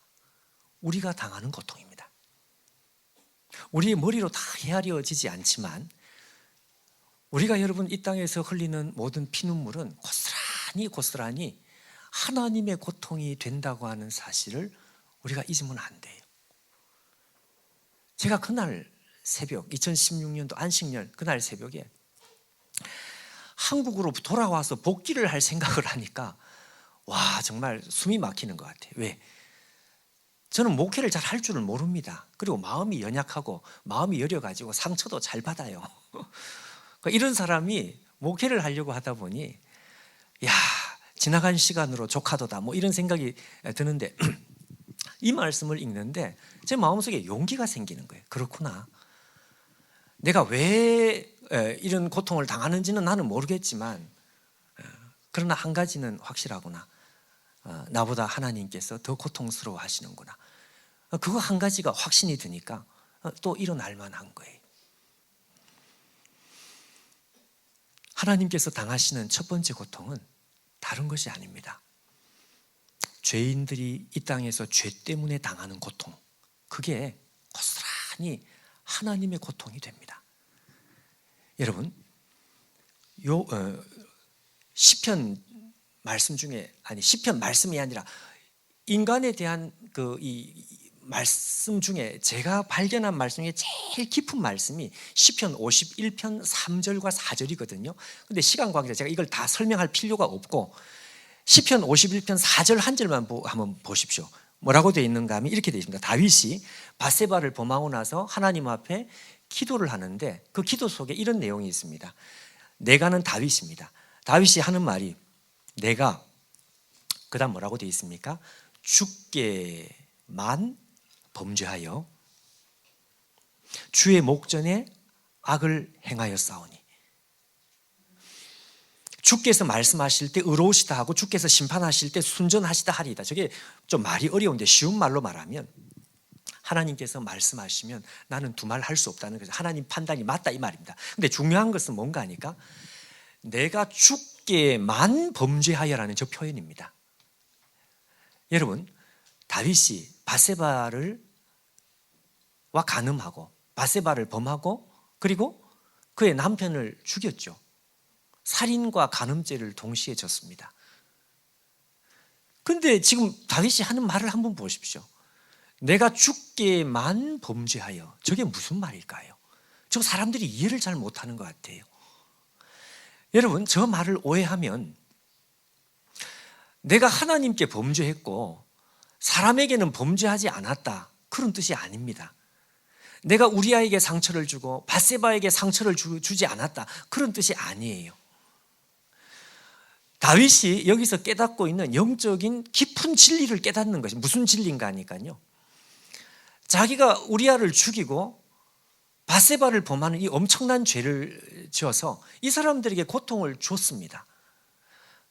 우리가 당하는 고통입니다. 우리의 머리로 다 헤아려지지 않지만 우리가 여러분 이 땅에서 흘리는 모든 피눈물은 고스란히 하나님의 고통이 된다고 하는 사실을 우리가 잊으면 안 돼요. 제가 그날 새벽 2016년도 안식년 그날 새벽에 한국으로 돌아와서 복귀를 할 생각을 하니까 와, 정말 숨이 막히는 것 같아요. 왜? 저는 목회를 잘 할 줄을 모릅니다. 그리고 마음이 연약하고 마음이 여려가지고 상처도 잘 받아요. 이런 사람이 목회를 하려고 하다 보니 야, 지나간 시간으로 조카도다 뭐 이런 생각이 드는데 이 말씀을 읽는데 제 마음속에 용기가 생기는 거예요. 그렇구나. 내가 왜 이런 고통을 당하는지는 나는 모르겠지만, 그러나 한 가지는 확실하구나. 나보다 하나님께서 더 고통스러워 하시는구나. 그거 한 가지가 확신이 드니까 또 일어날 만한 거예요. 하나님께서 당하시는 첫 번째 고통은 다른 것이 아닙니다. 죄인들이 이 땅에서 죄 때문에 당하는 고통, 그게 고스란히 하나님의 고통이 됩니다. 여러분, 시편 말씀 중에, 시편 말씀이 아니라 인간에 대한 이 말씀 중에 제가 발견한 말씀 중에 제일 깊은 말씀이 시편 51편 3절과 4절이거든요. 근데 시간 관계상 제가 이걸 다 설명할 필요가 없고, 시편 51편 4절 한 절만 한번 보십시오. 뭐라고 되어 있는가 하면 이렇게 되어 있습니다. 다윗이 밧세바를 범하고 나서 하나님 앞에 기도를 하는데 그 기도 속에 이런 내용이 있습니다. 내가는 다윗입니다. 다윗이 하는 말이, 내가, 그 다음 뭐라고 되어 있습니까? 주께만 범죄하여 주의 목전에 악을 행하였사오니. 주께서 말씀하실 때 의로우시다 하고 주께서 심판하실 때 순전하시다 하리이다. 저게 좀 말이 어려운데 쉬운 말로 말하면, 하나님께서 말씀하시면 나는 두 말 할 수 없다는 거죠. 하나님 판단이 맞다 이 말입니다. 근데 중요한 것은 뭔가 하니까, 내가 주께만 범죄하여라는 저 표현입니다. 여러분, 다윗이 밧세바를 간음하고 밧세바를 범하고 그리고 그의 남편을 죽였죠. 살인과 간음죄를 동시에 졌습니다. 근데 지금 다윗이 하는 말을 한번 보십시오. 내가 주께만 범죄하여. 저게 무슨 말일까요? 저 사람들이 이해를 잘 못하는 것 같아요. 여러분, 저 말을 오해하면 내가 하나님께 범죄했고 사람에게는 범죄하지 않았다, 그런 뜻이 아닙니다. 내가 우리아에게 상처를 주고 밧세바에게 상처를 주지 않았다, 그런 뜻이 아니에요. 다윗이 여기서 깨닫고 있는 영적인 깊은 진리를 깨닫는 것이 무슨 진리인가 하니까요, 자기가 우리아를 죽이고 밧세바를 범하는 이 엄청난 죄를 지어서 이 사람들에게 고통을 줬습니다.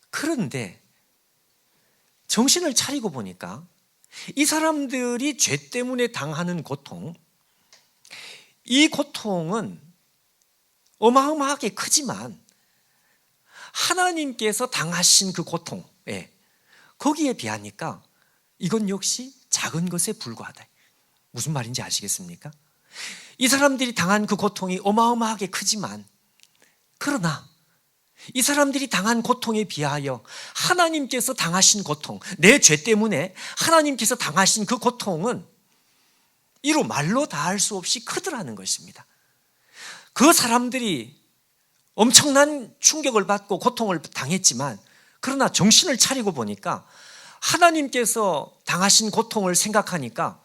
그런데 정신을 차리고 보니까 이 사람들이 죄 때문에 당하는 고통, 이 고통은 어마어마하게 크지만 하나님께서 당하신 그 고통, 거기에 비하니까 이건 역시 작은 것에 불과하다. 무슨 말인지 아시겠습니까? 이 사람들이 당한 그 고통이 어마어마하게 크지만, 그러나 이 사람들이 당한 고통에 비하여 하나님께서 당하신 고통, 내 죄 때문에 하나님께서 당하신 그 고통은 이루 말로 다할 수 없이 크더라는 것입니다. 그 사람들이 엄청난 충격을 받고 고통을 당했지만, 그러나 정신을 차리고 보니까 하나님께서 당하신 고통을 생각하니까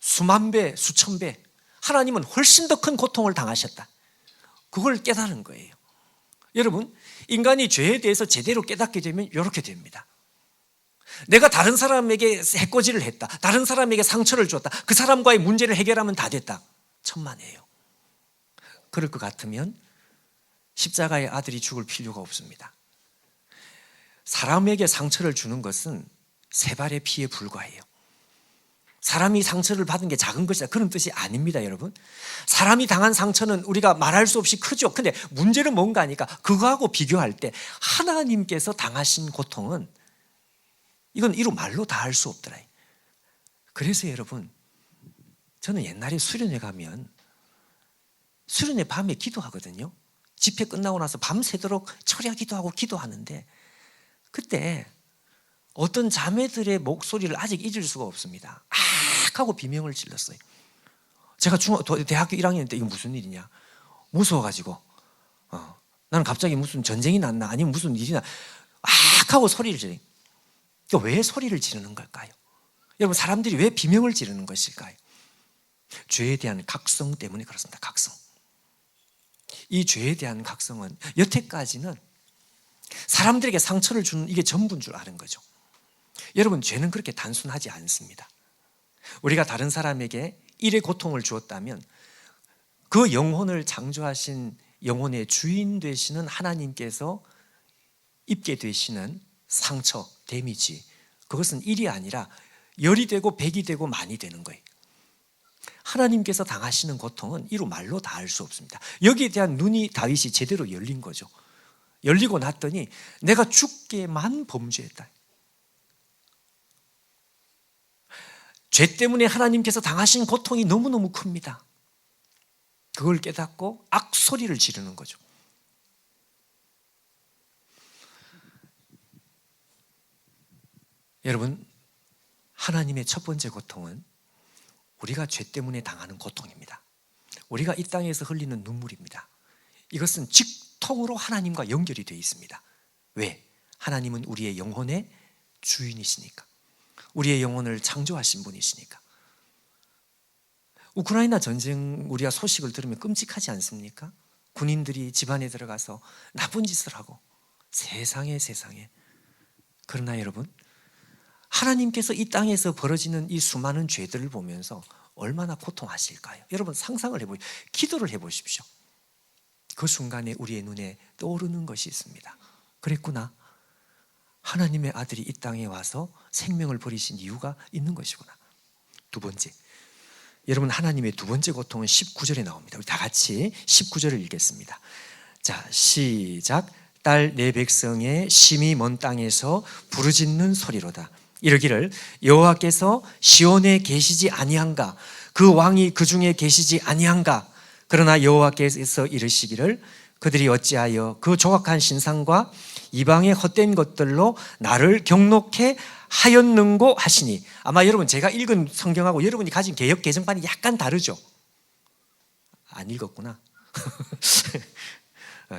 수만 배, 수천 배, 하나님은 훨씬 더 큰 고통을 당하셨다, 그걸 깨달은 거예요. 여러분, 인간이 죄에 대해서 제대로 깨닫게 되면 이렇게 됩니다. 내가 다른 사람에게 해코지를 했다, 다른 사람에게 상처를 줬다, 그 사람과의 문제를 해결하면 다 됐다, 천만에요. 그럴 것 같으면 십자가의 아들이 죽을 필요가 없습니다. 사람에게 상처를 주는 것은 세 발의 피에 불과해요. 사람이 상처를 받은 게 작은 것이다, 그런 뜻이 아닙니다. 여러분, 사람이 당한 상처는 우리가 말할 수 없이 크죠. 근데 문제는 뭔가 하니까 그거하고 비교할 때 하나님께서 당하신 고통은 이건 이루 말로 다 할 수 없더라. 그래서 여러분, 저는 옛날에 수련회 가면 수련회 밤에 기도하거든요. 집회 끝나고 나서 밤새도록 철야 기도하고 기도하는데, 그때 어떤 자매들의 목소리를 아직 잊을 수가 없습니다. 악 하고 비명을 질렀어요. 제가 대학교 1학년 때 이거 무슨 일이냐, 무서워가지고 나는 갑자기 무슨 전쟁이 났나 아니면 무슨 일이 나, 악 하고 소리를 지르. 왜 소리를 지르는 걸까요? 여러분, 사람들이 왜 비명을 지르는 것일까요? 죄에 대한 각성 때문에 그렇습니다. 각성. 이 죄에 대한 각성은 여태까지는 사람들에게 상처를 주는 이게 전부인 줄 아는 거죠. 여러분, 죄는 그렇게 단순하지 않습니다. 우리가 다른 사람에게 일의 고통을 주었다면 그 영혼을 창조하신 영혼의 주인 되시는 하나님께서 입게 되시는 상처, 데미지, 그것은 1이 아니라 10이 되고 100이 되고 만이 되는 거예요. 하나님께서 당하시는 고통은 이루 말로 다 할 수 없습니다. 여기에 대한 눈이 다윗이 제대로 열린 거죠. 열리고 났더니 내가 죽게만 범죄했다. 죄 때문에 하나님께서 당하신 고통이 너무너무 큽니다. 그걸 깨닫고 악소리를 지르는 거죠. 여러분, 하나님의 첫 번째 고통은 우리가 죄 때문에 당하는 고통입니다. 우리가 이 땅에서 흘리는 눈물입니다. 이것은 직통으로 하나님과 연결이 되어 있습니다. 왜? 하나님은 우리의 영혼의 주인이시니까. 우리의 영혼을 창조하신 분이시니까. 우크라이나 전쟁 우리가 소식을 들으면 끔찍하지 않습니까? 군인들이 집안에 들어가서 나쁜 짓을 하고 세상에. 그러나 여러분, 하나님께서 이 땅에서 벌어지는 이 수많은 죄들을 보면서 얼마나 고통하실까요? 여러분 상상을 해보십시오. 기도를 해보십시오. 그 순간에 우리의 눈에 떠오르는 것이 있습니다. 그랬구나. 하나님의 아들이 이 땅에 와서 생명을 버리신 이유가 있는 것이구나. 두 번째, 여러분 하나님의 두 번째 고통은 19절에 나옵니다. 우리 다 같이 19절을 읽겠습니다. 자, 시작. 딸 내 백성의 심히 먼 땅에서 부르짖는 소리로다. 이르기를 여호와께서 시온에 계시지 아니한가? 그 왕이 그 중에 계시지 아니한가? 그러나 여호와께서 이르시기를 그들이 어찌하여 그 조각한 신상과 이방의 헛된 것들로 나를 경록해 하였는고 하시니. 아마 여러분 제가 읽은 성경하고 여러분이 가진 개역 개정판이 약간 다르죠? 안 읽었구나.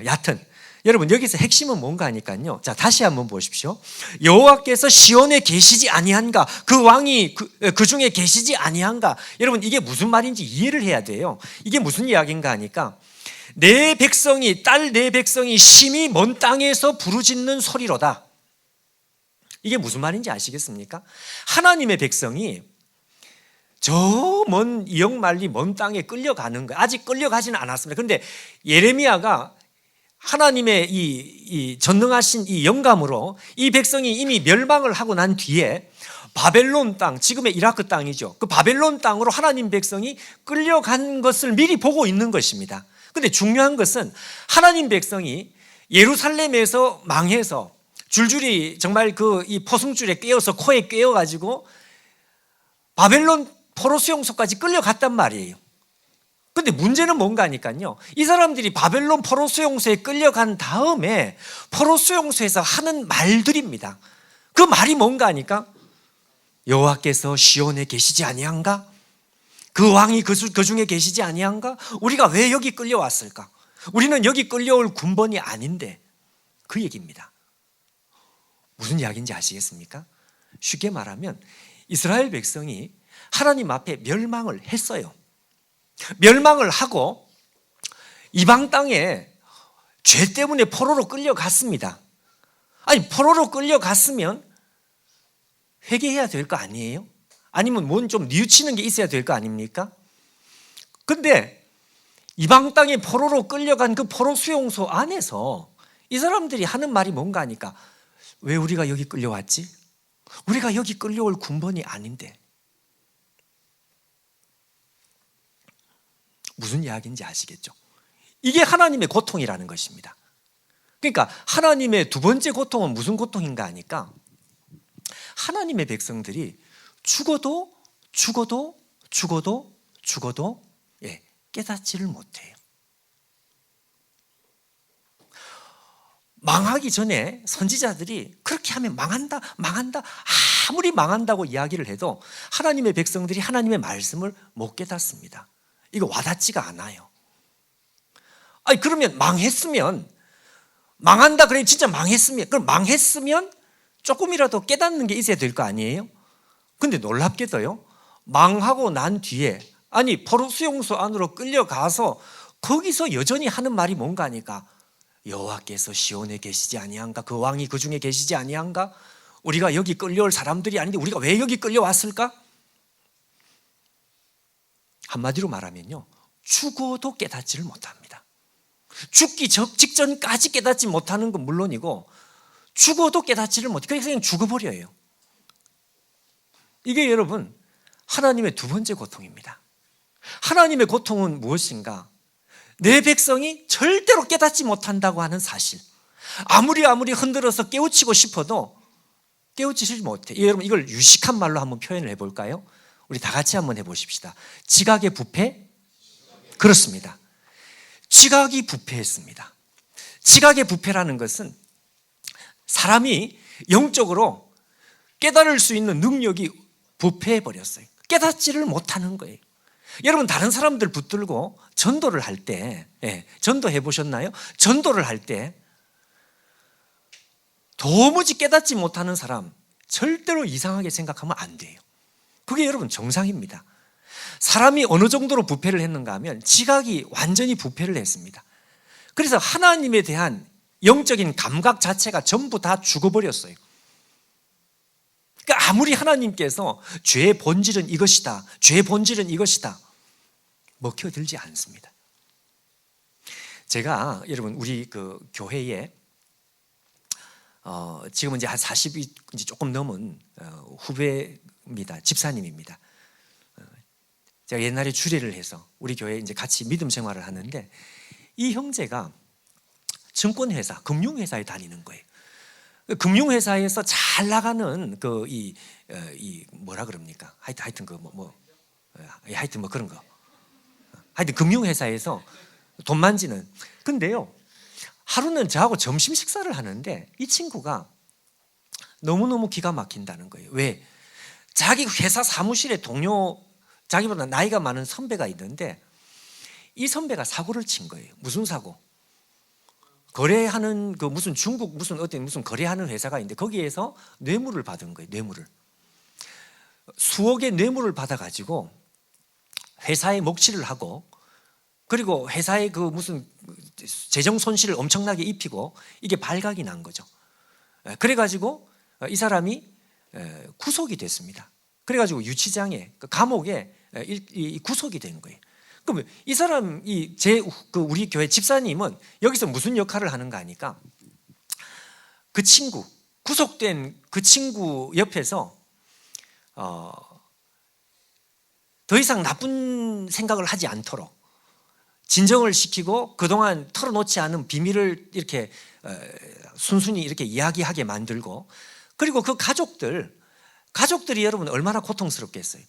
여하튼 여러분 여기서 핵심은 뭔가 하니까요. 자, 다시 한번 보십시오. 여호와께서 시온에 계시지 아니한가? 그 왕이 그 중에 계시지 아니한가? 여러분 이게 무슨 말인지 이해를 해야 돼요. 이게 무슨 이야기인가 하니까 내 백성이, 딸 내 백성이 심히 먼 땅에서 부르짖는 소리로다. 이게 무슨 말인지 아시겠습니까? 하나님의 백성이 저 먼 이역만리 먼 땅에 끌려가는 거예요. 아직 끌려가지는 않았습니다. 그런데 예레미야가 하나님의 이 전능하신 이 영감으로 이 백성이 이미 멸망을 하고 난 뒤에 바벨론 땅, 지금의 이라크 땅이죠. 그 바벨론 땅으로 하나님 백성이 끌려간 것을 미리 보고 있는 것입니다. 그런데 중요한 것은 하나님 백성이 예루살렘에서 망해서 줄줄이 정말 그 이 포승줄에 꿰어서 코에 꿰어가지고 바벨론 포로 수용소까지 끌려갔단 말이에요. 근데 문제는 뭔가 하니까요. 이 사람들이 바벨론 포로 수용소에 끌려간 다음에 포로 수용소에서 하는 말들입니다. 그 말이 뭔가 하니까 여호와께서 시온에 계시지 아니한가? 그 왕이 그 중에 계시지 아니한가? 우리가 왜 여기 끌려왔을까? 우리는 여기 끌려올 군번이 아닌데. 그 얘기입니다. 무슨 이야기인지 아시겠습니까? 쉽게 말하면 이스라엘 백성이 하나님 앞에 멸망을 했어요. 멸망을 하고 이방 땅에 죄 때문에 포로로 끌려갔습니다. 아니 포로로 끌려갔으면 회개해야 될 거 아니에요? 아니면 뭔 좀 뉘우치는 게 있어야 될 거 아닙니까? 근데 이방 땅에 포로로 끌려간 그 포로 수용소 안에서 이 사람들이 하는 말이 뭔가 하니까 왜 우리가 여기 끌려왔지? 우리가 여기 끌려올 군번이 아닌데. 무슨 이야기인지 아시겠죠? 이게 하나님의 고통이라는 것입니다. 그러니까 하나님의 두 번째 고통은 무슨 고통인가 하니까 하나님의 백성들이 죽어도 깨닫지를 못해요. 망하기 전에 선지자들이 그렇게 하면 망한다 아무리 망한다고 이야기를 해도 하나님의 백성들이 하나님의 말씀을 못 깨닫습니다. 이거 와닿지가 않아요. 아니 그러면 망했으면 망한다 그래 진짜 망했으면 그럼 망했으면 조금이라도 깨닫는 게 있어야 될 거 아니에요? 근데 놀랍게도요. 망하고 난 뒤에 아니 포로 수용소 안으로 끌려가서 거기서 여전히 하는 말이 뭔가 하니까 여호와께서 시온에 계시지 아니한가? 그 왕이 그 중에 계시지 아니한가? 우리가 여기 끌려올 사람들이 아닌데 우리가 왜 여기 끌려왔을까? 한마디로 말하면요. 죽어도 깨닫지를 못합니다. 죽기 직전까지 깨닫지 못하는 건 물론이고 죽어도 깨닫지를 못해. 그래서 그냥 죽어버려요. 이게 여러분 하나님의 두 번째 고통입니다. 하나님의 고통은 무엇인가? 내 백성이 절대로 깨닫지 못한다고 하는 사실. 아무리 흔들어서 깨우치고 싶어도 깨우치지 못해. 여러분 이걸 유식한 말로 한번 표현을 해볼까요? 우리 다 같이 한번 해보십시다. 지각의 부패? 그렇습니다. 지각이 부패했습니다. 지각의 부패라는 것은 사람이 영적으로 깨달을 수 있는 능력이 부패해버렸어요. 깨닫지를 못하는 거예요. 여러분 다른 사람들 붙들고 전도를 할 때, 전도해 보셨나요? 전도를 할 때 도무지 깨닫지 못하는 사람 절대로 이상하게 생각하면 안 돼요. 그게 여러분 정상입니다. 사람이 어느 정도로 부패를 했는가 하면 지각이 완전히 부패를 했습니다. 그래서 하나님에 대한 영적인 감각 자체가 전부 다 죽어버렸어요. 그러니까 아무리 하나님께서 죄의 본질은 이것이다, 죄의 본질은 이것이다 먹혀들지 않습니다. 제가 여러분 우리 그 교회에 지금은 이제 한 40이 이제 조금 넘은 후배입니다. 집사님입니다. 제가 옛날에 주례를 해서 우리 교회에 이제 같이 믿음 생활을 하는데 이 형제가 증권회사, 금융회사에 다니는 거예요. 금융회사에서 잘 나가는 이 뭐라 그럽니까? 하여튼 하여튼 뭐 그런 거. 하여튼 금융회사에서 돈 만지는. 근데요, 하루는 저하고 점심 식사를 하는데 이 친구가 너무너무 기가 막힌다는 거예요. 왜? 자기 회사 사무실에 동료, 자기보다 나이가 많은 선배가 있는데 이 선배가 사고를 친 거예요. 무슨 사고? 거래하는 그 무슨 중국 무슨 거래하는 회사가 있는데 거기에서 뇌물을 받은 거예요. 뇌물을. 수억의 뇌물을 받아가지고 회사에 mog치를 하고 그리고 회사에 그 무슨 재정 손실을 엄청나게 입히고 이게 발각이 난 거죠. 그래가지고 이 사람이 구속이 됐습니다. 그래가지고 유치장에 감옥에 구속이 된 거예요. 그럼 이 사람이 우리 교회 집사님은 여기서 무슨 역할을 하는가 하니까 그 친구, 구속된 그 친구 옆에서 더 이상 나쁜 생각을 하지 않도록 진정을 시키고 그동안 털어놓지 않은 비밀을 이렇게 순순히 이렇게 이야기하게 만들고 그리고 그 가족들이 여러분 얼마나 고통스럽겠어요.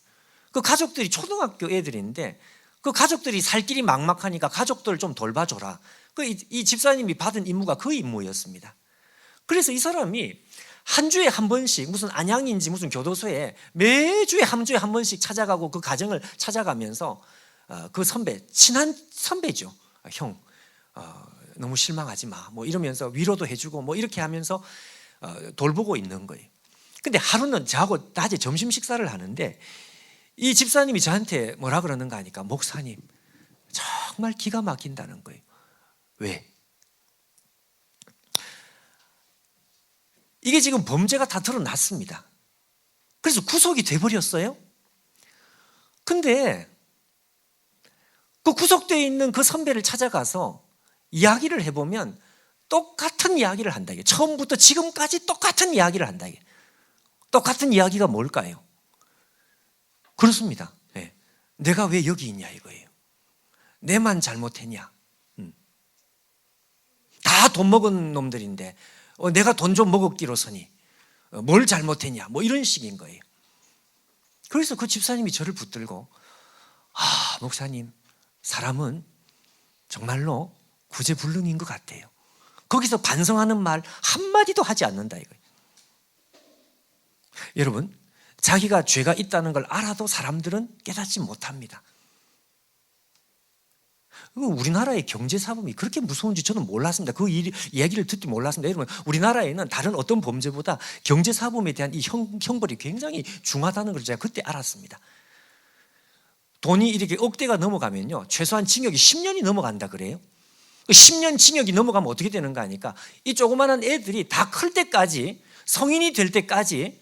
그 가족들이 초등학교 애들인데 그 가족들이 살 길이 막막하니까 가족들 좀 돌봐줘라. 이 집사님이 받은 임무가 그 임무였습니다. 그래서 이 사람이 한 주에 한 번씩 무슨 안양인지 무슨 교도소에 매주에 한 주에 한 번씩 찾아가고 그 가정을 찾아가면서 그 선배, 친한 선배죠. 형, 너무 실망하지 마. 뭐 이러면서 위로도 해주고 뭐 이렇게 하면서 돌보고 있는 거예요. 근데 하루는 저하고 낮에 점심 식사를 하는데 이 집사님이 저한테 뭐라 그러는가 하니까 목사님 정말 기가 막힌다는 거예요. 왜? 이게 지금 범죄가 다 드러났습니다. 그래서 구속이 돼버렸어요. 근데 그 구속되어 있는 그 선배를 찾아가서 이야기를 해보면 똑같은 이야기를 한다. 처음부터 지금까지 똑같은 이야기를 한다. 똑같은 이야기가 뭘까요? 그렇습니다. 네. 내가 왜 여기 있냐 이거예요. 내만 잘못했냐. 다 돈 먹은 놈들인데 내가 돈 좀 먹었기로서니 뭘 잘못했냐 뭐 이런 식인 거예요. 그래서 그 집사님이 저를 붙들고 목사님 사람은 정말로 구제불능인 것 같아요. 거기서 반성하는 말 한마디도 하지 않는다 이거예요. 여러분 자기가 죄가 있다는 걸 알아도 사람들은 깨닫지 못합니다. 우리나라의 경제사범이 그렇게 무서운지 저는 몰랐습니다. 그 이야기를 듣기 몰랐습니다. 여러분 우리나라에는 다른 어떤 범죄보다 경제사범에 대한 이 형벌이 굉장히 중하다는 걸 제가 그때 알았습니다. 돈이 이렇게 억대가 넘어가면요 최소한 징역이 10년이 넘어간다 그래요. 10년 징역이 넘어가면 어떻게 되는가 하니까 이 조그마한 애들이 다 클 때까지 성인이 될 때까지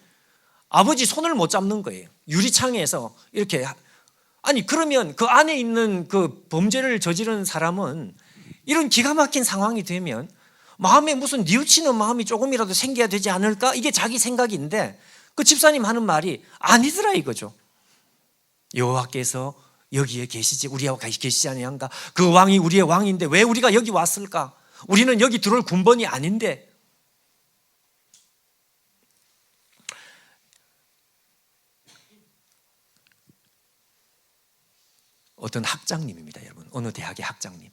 아버지 손을 못 잡는 거예요. 유리창에서 이렇게 아니 그러면 그 안에 있는 그 범죄를 저지른 사람은 이런 기가 막힌 상황이 되면 마음에 무슨 뉘우치는 마음이 조금이라도 생겨야 되지 않을까? 이게 자기 생각인데 그 집사님 하는 말이 아니더라 이거죠. 여호와께서 여기에 계시지 우리와 계시지 아니한가? 그 왕이 우리의 왕인데 왜 우리가 여기 왔을까? 우리는 여기 들어올 군번이 아닌데. 어떤 학장님입니다, 여러분. 어느 대학의 학장님.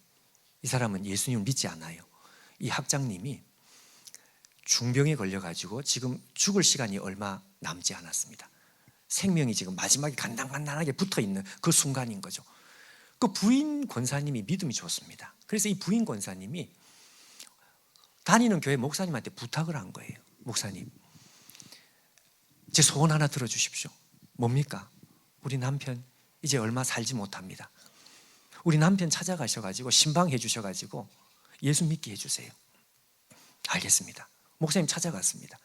이 사람은 예수님을 믿지 않아요. 이 학장님이 중병에 걸려가지고 지금 죽을 시간이 얼마 남지 않았습니다. 생명이 지금 마지막에 간당간당하게 붙어있는 그 순간인 거죠. 그 부인 권사님이 믿음이 좋습니다. 그래서 이 부인 권사님이 다니는 교회 목사님한테 부탁을 한 거예요. 목사님, 제 소원 하나 들어주십시오. 뭡니까? 우리 남편 이제 얼마 살지 못합니다. 우리 남편 찾아가셔가지고 신방해 주셔가지고 예수 믿게 해주세요. 알겠습니다. 목사님 찾아갔습니다.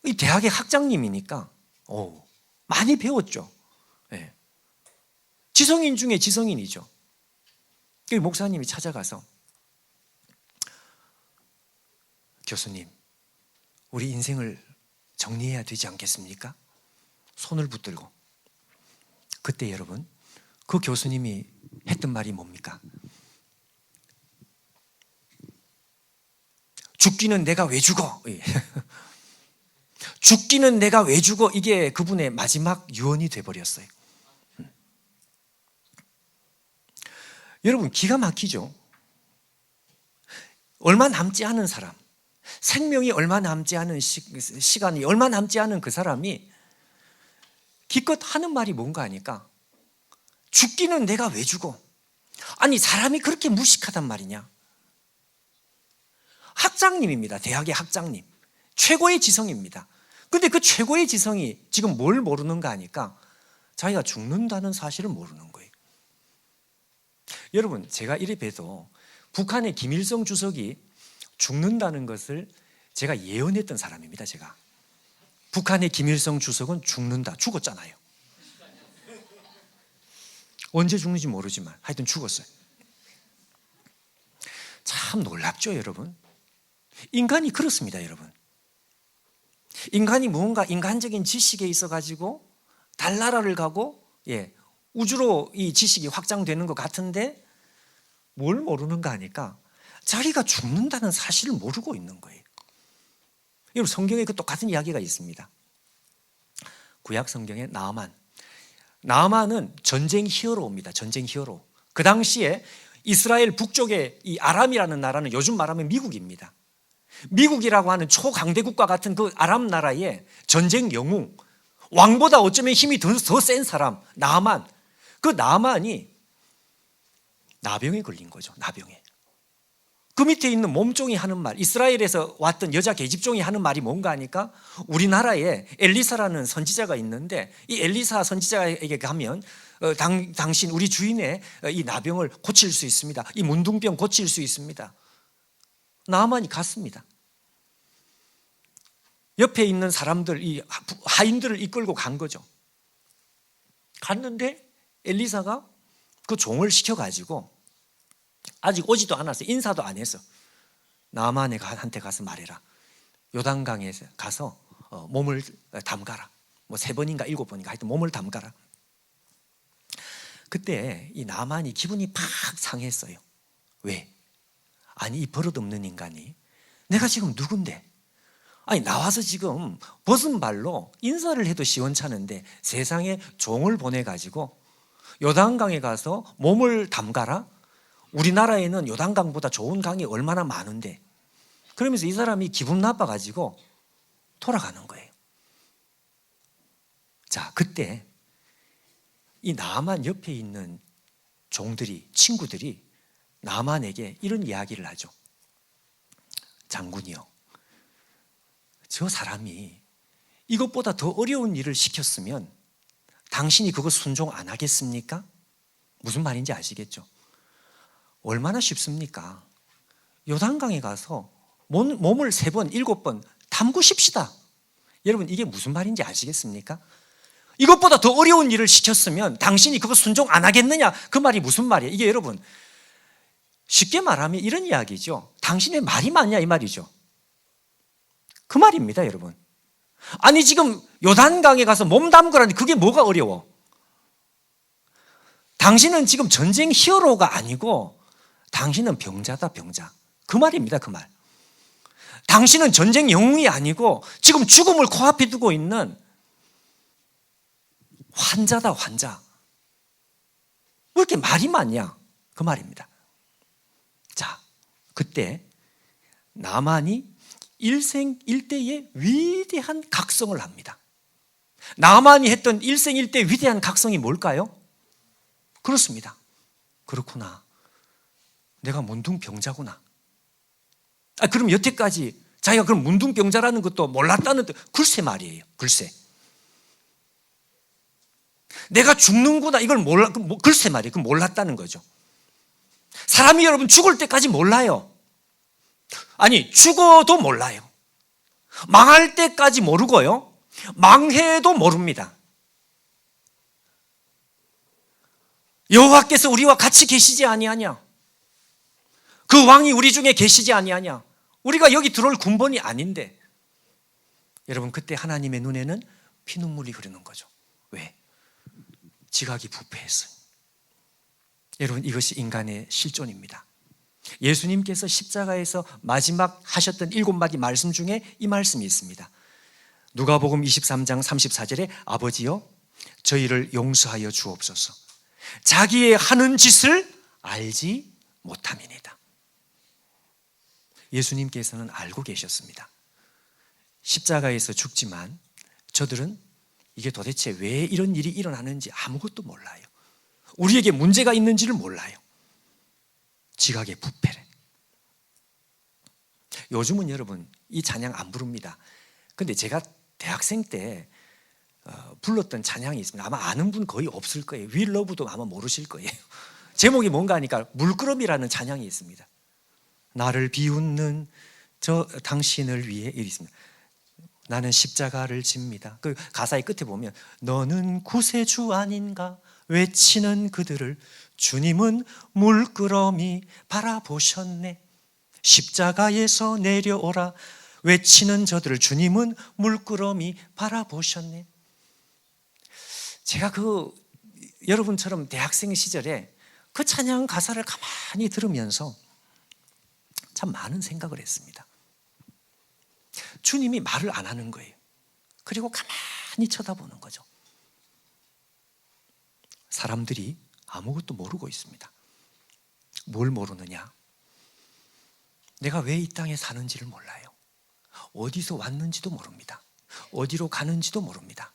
이 대학의 학장님이니까 많이 배웠죠. 네. 지성인 중에 지성인이죠. 목사님이 찾아가서 교수님, 우리 인생을 정리해야 되지 않겠습니까? 손을 붙들고. 그때 여러분, 그 교수님이 했던 말이 뭡니까? 죽기는 내가 왜 죽어? 죽기는 내가 왜 죽어? 이게 그분의 마지막 유언이 돼버렸어요. 여러분, 기가 막히죠? 얼마 남지 않은 사람, 생명이 얼마 남지 않은 시간이 얼마 남지 않은 그 사람이 기껏 하는 말이 뭔가 하니까 죽기는 내가 왜 죽어? 아니 사람이 그렇게 무식하단 말이냐? 학장님입니다. 대학의 학장님. 최고의 지성입니다. 근데 그 최고의 지성이 지금 뭘 모르는가 하니까 자기가 죽는다는 사실을 모르는 거예요. 여러분, 제가 이래 봬도 북한의 김일성 주석이 죽는다는 것을 제가 예언했던 사람입니다. 제가 북한의 김일성 주석은 죽는다. 죽었잖아요. 언제 죽는지 모르지만 하여튼 죽었어요. 참 놀랍죠, 여러분? 인간이 그렇습니다, 여러분. 인간이 무언가 인간적인 지식에 있어가지고 달나라를 가고 우주로 이 지식이 확장되는 것 같은데 뭘 모르는가 하니까 자기가 죽는다는 사실을 모르고 있는 거예요. 여러분, 성경에 그 똑같은 이야기가 있습니다. 구약 성경에 나아만은 전쟁 히어로입니다. 전쟁 히어로. 그 당시에 이스라엘 북쪽의 이 아람이라는 나라는 요즘 말하면 미국입니다. 미국이라고 하는 초강대국과 같은 그 아람 나라의 전쟁 영웅, 왕보다 어쩌면 힘이 더 센 사람, 나아만. 그 나아만이 나병에 걸린 거죠. 나병에. 그 밑에 있는 몸종이 하는 말, 이스라엘에서 왔던 여자 계집종이 하는 말이 뭔가 하니까 우리나라에 엘리사라는 선지자가 있는데 이 엘리사 선지자에게 가면 당신 우리 주인의 이 나병을 고칠 수 있습니다. 이 문둥병 고칠 수 있습니다. 나아만이 갔습니다. 옆에 있는 사람들, 이 하인들을 이끌고 간 거죠. 갔는데 엘리사가 그 종을 시켜가지고 아직 오지도 않았어요. 인사도 안 했어. 나아만한테 가서 말해라. 요단강에 가서 몸을 담가라. 뭐 3번인가 7번인가 하여튼 몸을 담가라. 그때 이 나아만이 기분이 팍 상했어요. 왜? 아니 이 버릇없는 인간이 내가 지금 누군데? 아니 나와서 지금 벗은 발로 인사를 해도 시원찮은데 세상에 종을 보내가지고 요단강에 가서 몸을 담가라? 우리나라에는 요단강보다 좋은 강이 얼마나 많은데. 그러면서 이 사람이 기분 나빠가지고 돌아가는 거예요. 자, 그때 이 나아만 옆에 있는 종들이, 친구들이 나아만에게 이런 이야기를 하죠. 장군이요, 저 사람이 이것보다 더 어려운 일을 시켰으면 당신이 그거 순종 안 하겠습니까? 무슨 말인지 아시겠죠? 얼마나 쉽습니까? 요단강에 가서 몸을 3번, 7번 담그십시다. 여러분, 이게 무슨 말인지 아시겠습니까? 이것보다 더 어려운 일을 시켰으면 당신이 그거 순종 안 하겠느냐? 그 말이 무슨 말이에요? 이게 여러분, 쉽게 말하면 이런 이야기죠. 당신의 말이 맞냐 이 말이죠. 그 말입니다, 여러분. 아니 지금 요단강에 가서 몸 담그라니 그게 뭐가 어려워? 당신은 지금 전쟁 히어로가 아니고 당신은 병자다, 병자. 그 말입니다, 그 말. 당신은 전쟁 영웅이 아니고 지금 죽음을 코앞에 두고 있는 환자다, 환자. 왜 이렇게 말이 많냐? 그 말입니다. 자, 그때 나만이 일생일대의 위대한 각성을 합니다. 나만이 했던 일생일대 위대한 각성이 뭘까요? 그렇습니다. 그렇구나. 내가 문둥병자구나. 그럼 여태까지 자기가 그럼 문둥병자라는 것도 몰랐다는 뜻, 글쎄 말이에요. 글쎄. 내가 죽는구나 이걸 몰라, 글쎄 말이에요. 그럼 몰랐다는 거죠. 사람이 여러분 죽을 때까지 몰라요. 아니 죽어도 몰라요. 망할 때까지 모르고요. 망해도 모릅니다. 여호와께서 우리와 같이 계시지 아니하냐? 그 왕이 우리 중에 계시지 아니하냐? 우리가 여기 들어올 군번이 아닌데 여러분 그때 하나님의 눈에는 피눈물이 흐르는 거죠. 왜? 지각이 부패했어요. 여러분 이것이 인간의 실존입니다. 예수님께서 십자가에서 마지막 하셨던 7마디 말씀 중에 이 말씀이 있습니다. 누가복음 23장 34절에 아버지여 저희를 용서하여 주옵소서. 자기의 하는 짓을 알지 못함이니이다. 예수님께서는 알고 계셨습니다. 십자가에서 죽지만 저들은 이게 도대체 왜 이런 일이 일어나는지 아무것도 몰라요. 우리에게 문제가 있는지를 몰라요. 지각의 부패래. 요즘은 여러분 이 찬양 안 부릅니다. 근데 제가 대학생 때 불렀던 찬양이 있습니다. 아마 아는 분 거의 없을 거예요. We Love도 아마 모르실 거예요. 제목이 뭔가 하니까 물끄러미라는 찬양이 있습니다. 나를 비웃는 저 당신을 위해 이 있습니다. 나는 십자가를 집니다. 그 가사의 끝에 보면 너는 구세주 아닌가 외치는 그들을 주님은 물끄러미 바라보셨네. 십자가에서 내려오라 외치는 저들을 주님은 물끄러미 바라보셨네. 제가 여러분처럼 대학생 시절에 그 찬양 가사를 가만히 들으면서 참 많은 생각을 했습니다. 주님이 말을 안 하는 거예요. 그리고 가만히 쳐다보는 거죠. 사람들이 아무것도 모르고 있습니다. 뭘 모르느냐? 내가 왜 이 땅에 사는지를 몰라요. 어디서 왔는지도 모릅니다. 어디로 가는지도 모릅니다.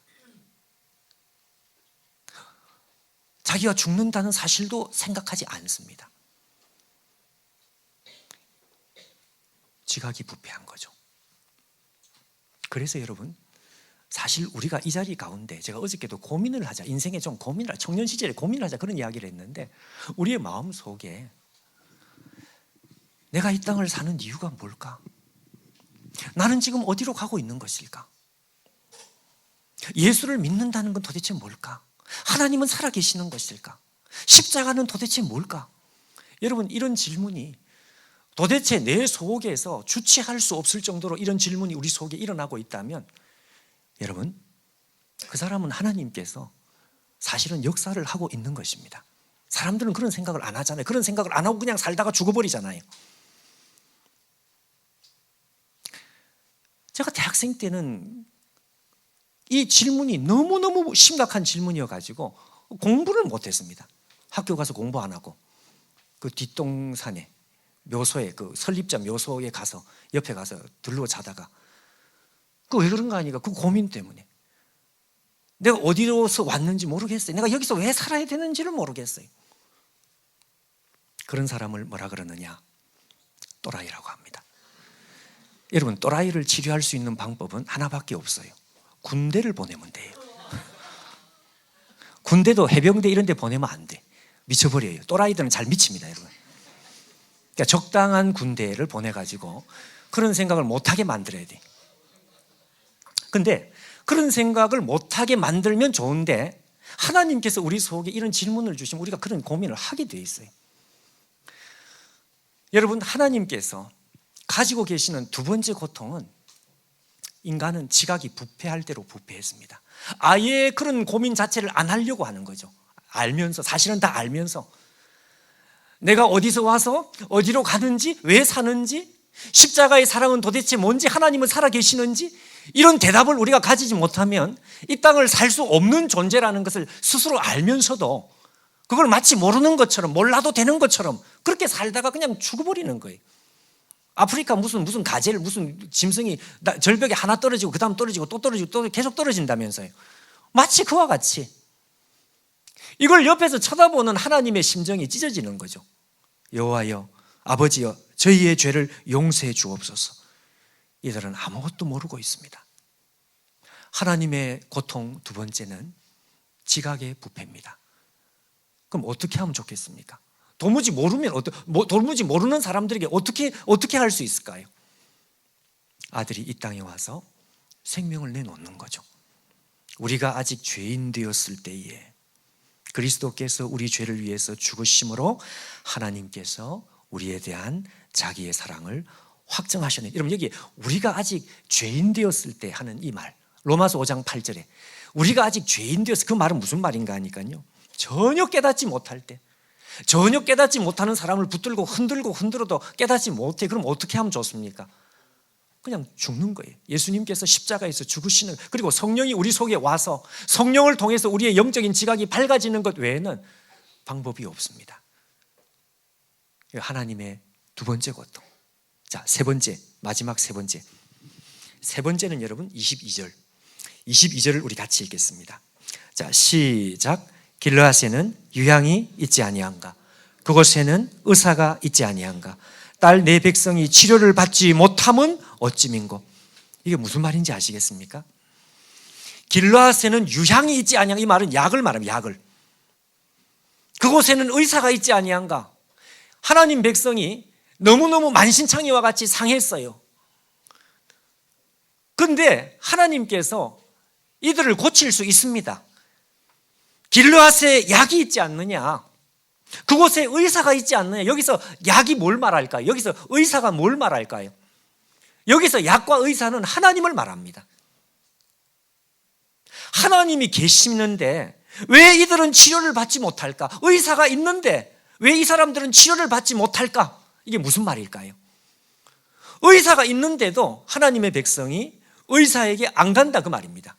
자기가 죽는다는 사실도 생각하지 않습니다. 지각이 부패한 거죠. 그래서 여러분 사실 우리가 이 자리 가운데 제가 어저께도 고민을 하자, 인생에 좀 고민을 하자, 청년 시절에 고민을 하자 그런 이야기를 했는데 우리의 마음속에 내가 이 땅을 사는 이유가 뭘까? 나는 지금 어디로 가고 있는 것일까? 예수를 믿는다는 건 도대체 뭘까? 하나님은 살아계시는 것일까? 십자가는 도대체 뭘까? 여러분 이런 질문이 도대체 내 속에서 주체할 수 없을 정도로 이런 질문이 우리 속에 일어나고 있다면 여러분 그 사람은 하나님께서 사실은 역사를 하고 있는 것입니다. 사람들은 그런 생각을 안 하잖아요. 그런 생각을 안 하고 그냥 살다가 죽어버리잖아요. 제가 대학생 때는 이 질문이 너무너무 심각한 질문이어가지고 공부를 못했습니다. 학교 가서 공부 안 하고 그 뒷동산에 묘소에 그 설립자 묘소에 가서 옆에 가서 들러 자다가 그 왜 그런가 하니까 그 고민 때문에 내가 어디로서 왔는지 모르겠어요. 내가 여기서 왜 살아야 되는지를 모르겠어요. 그런 사람을 뭐라 그러느냐? 또라이라고 합니다. 여러분 또라이를 치료할 수 있는 방법은 하나밖에 없어요. 군대를 보내면 돼요. 군대도 해병대 이런 데 보내면 안 돼. 미쳐버려요. 또라이들은 잘 미칩니다, 여러분. 그러니까 적당한 군대를 보내가지고 그런 생각을 못하게 만들어야 돼. 근데 그런 생각을 못하게 만들면 좋은데 하나님께서 우리 속에 이런 질문을 주시면 우리가 그런 고민을 하게 돼 있어요. 여러분, 하나님께서 가지고 계시는 두 번째 고통은 인간은 지각이 부패할 대로 부패했습니다. 아예 그런 고민 자체를 안 하려고 하는 거죠. 알면서, 사실은 다 알면서 내가 어디서 와서 어디로 가는지, 왜 사는지, 십자가의 사랑은 도대체 뭔지, 하나님은 살아계시는지, 이런 대답을 우리가 가지지 못하면 이 땅을 살 수 없는 존재라는 것을 스스로 알면서도 그걸 마치 모르는 것처럼, 몰라도 되는 것처럼 그렇게 살다가 그냥 죽어버리는 거예요. 아프리카 무슨 가젤, 무슨 짐승이 절벽에 하나 떨어지고 그 다음 떨어지고 또 떨어지고 또 계속 떨어진다면서요. 마치 그와 같이 이걸 옆에서 쳐다보는 하나님의 심정이 찢어지는 거죠. 여호와여, 아버지여, 저희의 죄를 용서해 주옵소서. 이들은 아무것도 모르고 있습니다. 하나님의 고통 두 번째는 지각의 부패입니다. 그럼 어떻게 하면 좋겠습니까? 도무지 모르는 사람들에게 어떻게 할 수 있을까요? 아들이 이 땅에 와서 생명을 내놓는 거죠. 우리가 아직 죄인 되었을 때에 그리스도께서 우리 죄를 위해서 죽으심으로 하나님께서 우리에 대한 자기의 사랑을 확정하셨네. 여러분, 여기 우리가 아직 죄인 되었을 때 하는 이 말, 로마서 5장 8절에 우리가 아직 죄인 되었을 때, 그 말은 무슨 말인가 하니까요, 전혀 깨닫지 못할 때, 전혀 깨닫지 못하는 사람을 붙들고 흔들어도 깨닫지 못해. 그럼 어떻게 하면 좋습니까? 그냥 죽는 거예요. 예수님께서 십자가에서 죽으시는, 그리고 성령이 우리 속에 와서 성령을 통해서 우리의 영적인 지각이 밝아지는 것 외에는 방법이 없습니다. 하나님의 두 번째 고통. 자, 세 번째, 마지막 세 번째. 세 번째는 여러분 22절을 우리 같이 읽겠습니다. 자, 시작. 길르앗에는 유향이 있지 아니한가? 그곳에는 의사가 있지 아니한가? 딸 내 백성이 치료를 받지 못함은 어찌민고? 이게 무슨 말인지 아시겠습니까? 길르앗에는 유향이 있지 아니한가? 이 말은 약을 말합니다. 약을. 그곳에는 의사가 있지 아니한가? 하나님 백성이 너무너무 만신창이와 같이 상했어요. 그런데 하나님께서 이들을 고칠 수 있습니다. 길르앗에 약이 있지 않느냐? 그곳에 의사가 있지 않느냐? 여기서 약이 뭘 말할까요? 여기서 의사가 뭘 말할까요? 여기서 약과 의사는 하나님을 말합니다. 하나님이 계시는데 왜 이들은 치료를 받지 못할까? 의사가 있는데 왜 이 사람들은 치료를 받지 못할까? 이게 무슨 말일까요? 의사가 있는데도 하나님의 백성이 의사에게 안 간다, 그 말입니다.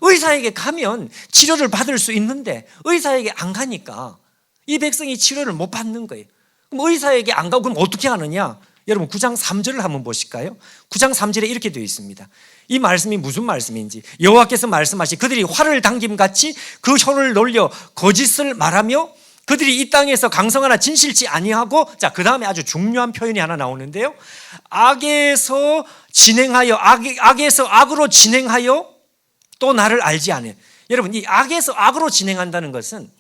의사에게 가면 치료를 받을 수 있는데 의사에게 안 가니까 이 백성이 치료를 못 받는 거예요. 그럼 의사에게 안 가고 그럼 어떻게 하느냐? 여러분 9장 3절을 한번 보실까요? 9장 3절에 이렇게 되어 있습니다. 이 말씀이 무슨 말씀인지, 여호와께서 말씀하시 그들이 활을 당김같이 그 혀를 놀려 거짓을 말하며 그들이 이 땅에서 강성하나 진실치 아니하고, 자, 그 다음에 아주 중요한 표현이 하나 나오는데요, 악에서 악으로 진행하여 또 나를 알지 않아요. 여러분, 이 악에서 악으로 진행한다는 것은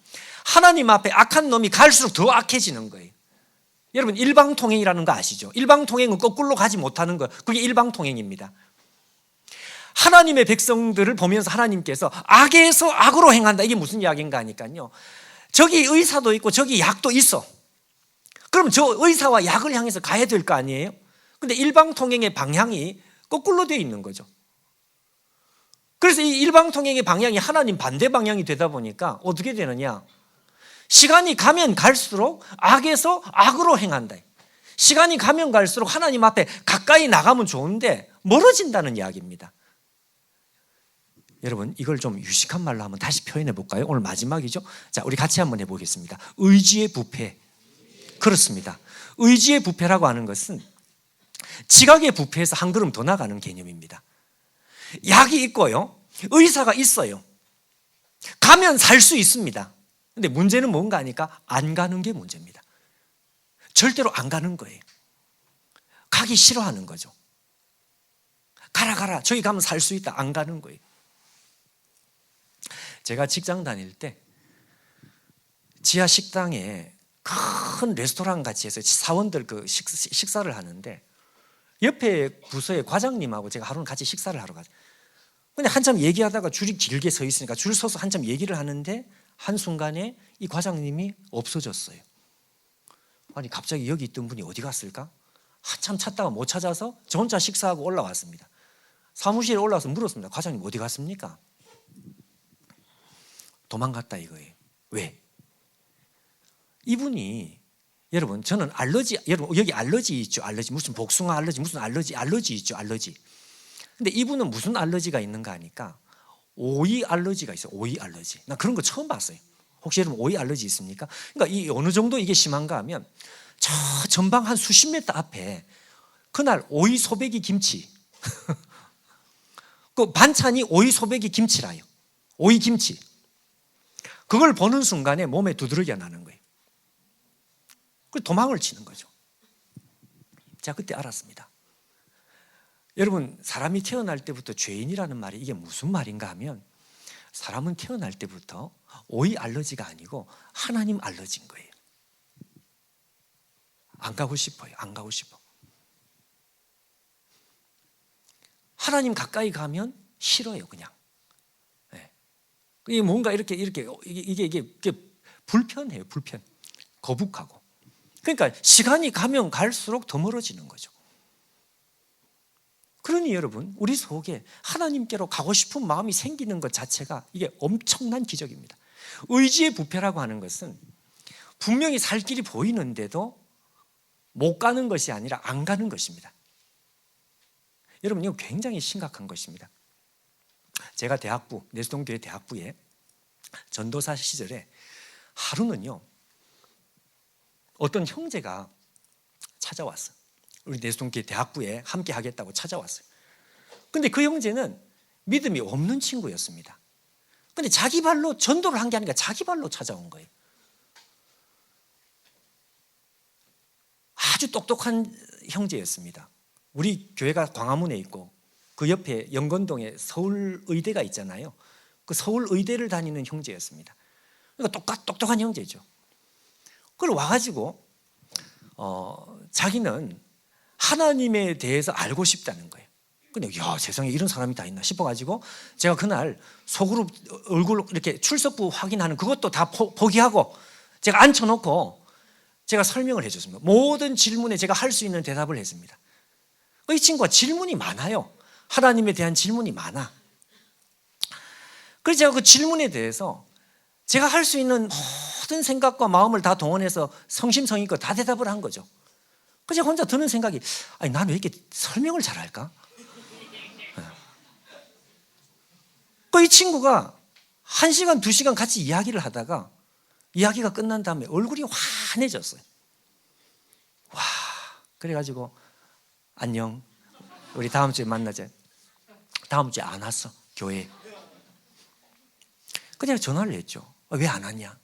하나님 앞에 악한 놈이 갈수록 더 악해지는 거예요. 여러분, 일방통행이라는 거 아시죠? 일방통행은 거꾸로 가지 못하는 거, 그게 일방통행입니다. 하나님의 백성들을 보면서 하나님께서 악에서 악으로 행한다, 이게 무슨 이야기인가 하니까요, 저기 의사도 있고 저기 약도 있어. 그럼 저 의사와 약을 향해서 가야 될 거 아니에요? 근데 일방통행의 방향이 거꾸로 되어 있는 거죠. 그래서 이 일방통행의 방향이 하나님 반대 방향이 되다 보니까 어떻게 되느냐? 시간이 가면 갈수록 악에서 악으로 행한다. 시간이 가면 갈수록 하나님 앞에 가까이 나가면 좋은데 멀어진다는 이야기입니다. 여러분, 이걸 좀 유식한 말로 한번 다시 표현해 볼까요? 오늘 마지막이죠. 자, 우리 같이 한번 해보겠습니다. 의지의 부패. 그렇습니다. 의지의 부패라고 하는 것은 지각의 부패에서 한 걸음 더 나가는 개념입니다. 약이 있고요, 의사가 있어요. 가면 살 수 있습니다. 근데 문제는 뭔가 하니까 안 가는 게 문제입니다. 절대로 안 가는 거예요. 가기 싫어하는 거죠. 가라, 저기 가면 살 수 있다. 안 가는 거예요. 제가 직장 다닐 때 지하 식당에 큰 레스토랑 같이 해서 사원들 그 식사를 하는데 옆에 부서의 과장님하고 제가 하루는 같이 식사를 하러 가죠. 근데 한참 얘기하다가 줄이 길게 서 있으니까 줄 서서 한참 얘기를 하는데 한순간에 이 과장님이 없어졌어요. 아니 갑자기 여기 있던 분이 어디 갔을까? 한참 찾다가 못 찾아서 저 혼자 식사하고 올라왔습니다. 사무실에 올라와서 물었습니다. 과장님 어디 갔습니까? 도망갔다 이거예요. 왜? 이분이 여러분 저는 알러지, 여러분 여기 알러지 있죠. 알러지 무슨 복숭아 알러지 무슨 알러지 있죠. 알러지. 근데 이분은 무슨 알러지가 있는가 하니까 오이 알러지가 있어요. 오이 알러지. 나 그런 거 처음 봤어요. 혹시 여러분 오이 알러지 있습니까? 그러니까 이 어느 정도 이게 심한가 하면 저 전방 한 수십 미터 앞에 그날 오이 소배기 김치 그 반찬이 오이 소배기 김치라요. 오이 김치. 그걸 보는 순간에 몸에 두드러기가 나는 거예요. 그 도망을 치는 거죠. 제가 그때 알았습니다. 여러분 사람이 태어날 때부터 죄인이라는 말이 이게 무슨 말인가 하면 사람은 태어날 때부터 오이 알러지가 아니고 하나님 알러지인 거예요. 안 가고 싶어요. 안 가고 싶어. 하나님 가까이 가면 싫어요, 그냥. 네. 이게 뭔가 이게 불편해요, 불편. 거북하고. 그러니까 시간이 가면 갈수록 더 멀어지는 거죠. 그러니 여러분, 우리 속에 하나님께로 가고 싶은 마음이 생기는 것 자체가 이게 엄청난 기적입니다. 의지의 부패라고 하는 것은 분명히 살 길이 보이는데도 못 가는 것이 아니라 안 가는 것입니다. 여러분, 이거 굉장히 심각한 것입니다. 제가 대학부, 내수동교회 대학부에 전도사 시절에 하루는요, 어떤 형제가 찾아왔어요. 우리 내수동교회 대학부에 함께 하겠다고 찾아왔어요. 근데 그 형제는 믿음이 없는 친구였습니다. 근데 자기 발로 전도를 한 게 아니라 자기 발로 찾아온 거예요. 아주 똑똑한 형제였습니다. 우리 교회가 광화문에 있고 그 옆에 영건동에 서울의대가 있잖아요. 그 서울의대를 다니는 형제였습니다. 그러니까 똑똑한 형제죠. 그걸 와가지고 자기는 하나님에 대해서 알고 싶다는 거예요. 근데 야, 세상에 이런 사람이 다 있나 싶어가지고 제가 그날 속으로 얼굴 이렇게 출석부 확인하는 그것도 다 포기하고 제가 앉혀놓고 제가 설명을 해줬습니다. 모든 질문에 제가 할 수 있는 대답을 했습니다. 이 친구가 질문이 많아요. 하나님에 대한 질문이 많아. 그래서 제가 그 질문에 대해서 제가 할 수 있는 모든 생각과 마음을 다 동원해서 성심성의껏 다 대답을 한 거죠. 그래서 제가 혼자 드는 생각이, 아니 나는 왜 이렇게 설명을 잘할까? 이 친구가 1시간, 2시간 같이 이야기를 하다가 이야기가 끝난 다음에 얼굴이 환해졌어요. 와, 그래가지고 안녕, 우리 다음 주에 만나자. 다음 주에 안 왔어, 교회에. 그래서 제가 전화를 했죠. 왜 안 왔냐?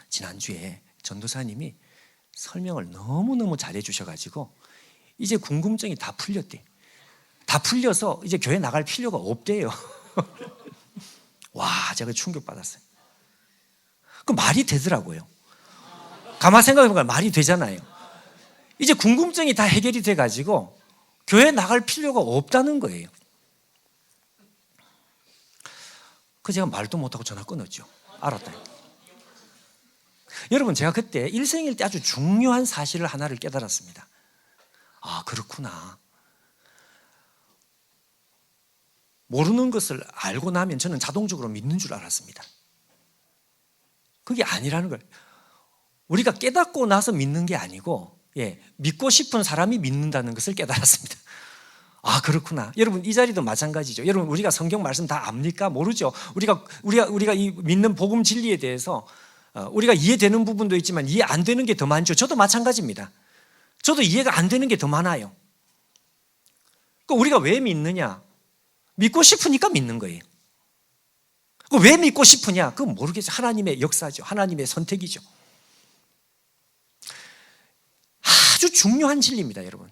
지난주에 전도사님이 설명을 너무너무 잘해 주셔가지고 이제 궁금증이 다 풀렸대. 다 풀려서 이제 교회 나갈 필요가 없대요. 와, 제가 충격받았어요. 그 말이 되더라고요. 가만 생각해보니까 말이 되잖아요. 이제 궁금증이 다 해결이 돼가지고 교회 나갈 필요가 없다는 거예요. 그 제가 말도 못하고 전화 끊었죠. 알았다. 여러분, 제가 그때 일생일 때 아주 중요한 사실을 하나를 깨달았습니다. 아, 그렇구나. 모르는 것을 알고 나면 저는 자동적으로 믿는 줄 알았습니다. 그게 아니라는 거예요. 우리가 깨닫고 나서 믿는 게 아니고, 믿고 싶은 사람이 믿는다는 것을 깨달았습니다. 아, 그렇구나. 여러분, 이 자리도 마찬가지죠. 여러분, 우리가 성경 말씀 다 압니까? 모르죠. 우리가 이 믿는 복음 진리에 대해서 우리가 이해되는 부분도 있지만 이해 안 되는 게 더 많죠. 저도 마찬가지입니다. 저도 이해가 안 되는 게 더 많아요. 우리가 왜 믿느냐? 믿고 싶으니까 믿는 거예요. 왜 믿고 싶으냐? 그건 모르겠어요. 하나님의 역사죠. 하나님의 선택이죠. 아주 중요한 진리입니다, 여러분.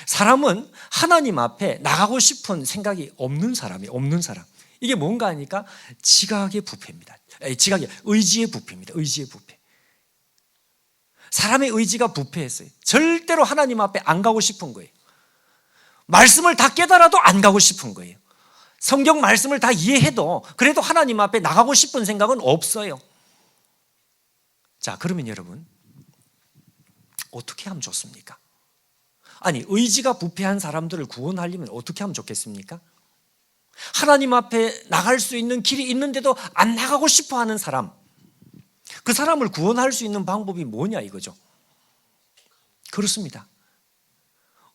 사람은 하나님 앞에 나가고 싶은 생각이 없는 사람이에요. 없는 사람. 이게 뭔가 하니까 지각의 부패입니다. 의지의 부패입니다. 의지의 부패. 사람의 의지가 부패했어요. 절대로 하나님 앞에 안 가고 싶은 거예요. 말씀을 다 깨달아도 안 가고 싶은 거예요. 성경 말씀을 다 이해해도 그래도 하나님 앞에 나가고 싶은 생각은 없어요. 자, 그러면 여러분 어떻게 하면 좋습니까? 아니, 의지가 부패한 사람들을 구원하려면 어떻게 하면 좋겠습니까? 하나님 앞에 나갈 수 있는 길이 있는데도 안 나가고 싶어 하는 사람, 그 사람을 구원할 수 있는 방법이 뭐냐 이거죠. 그렇습니다.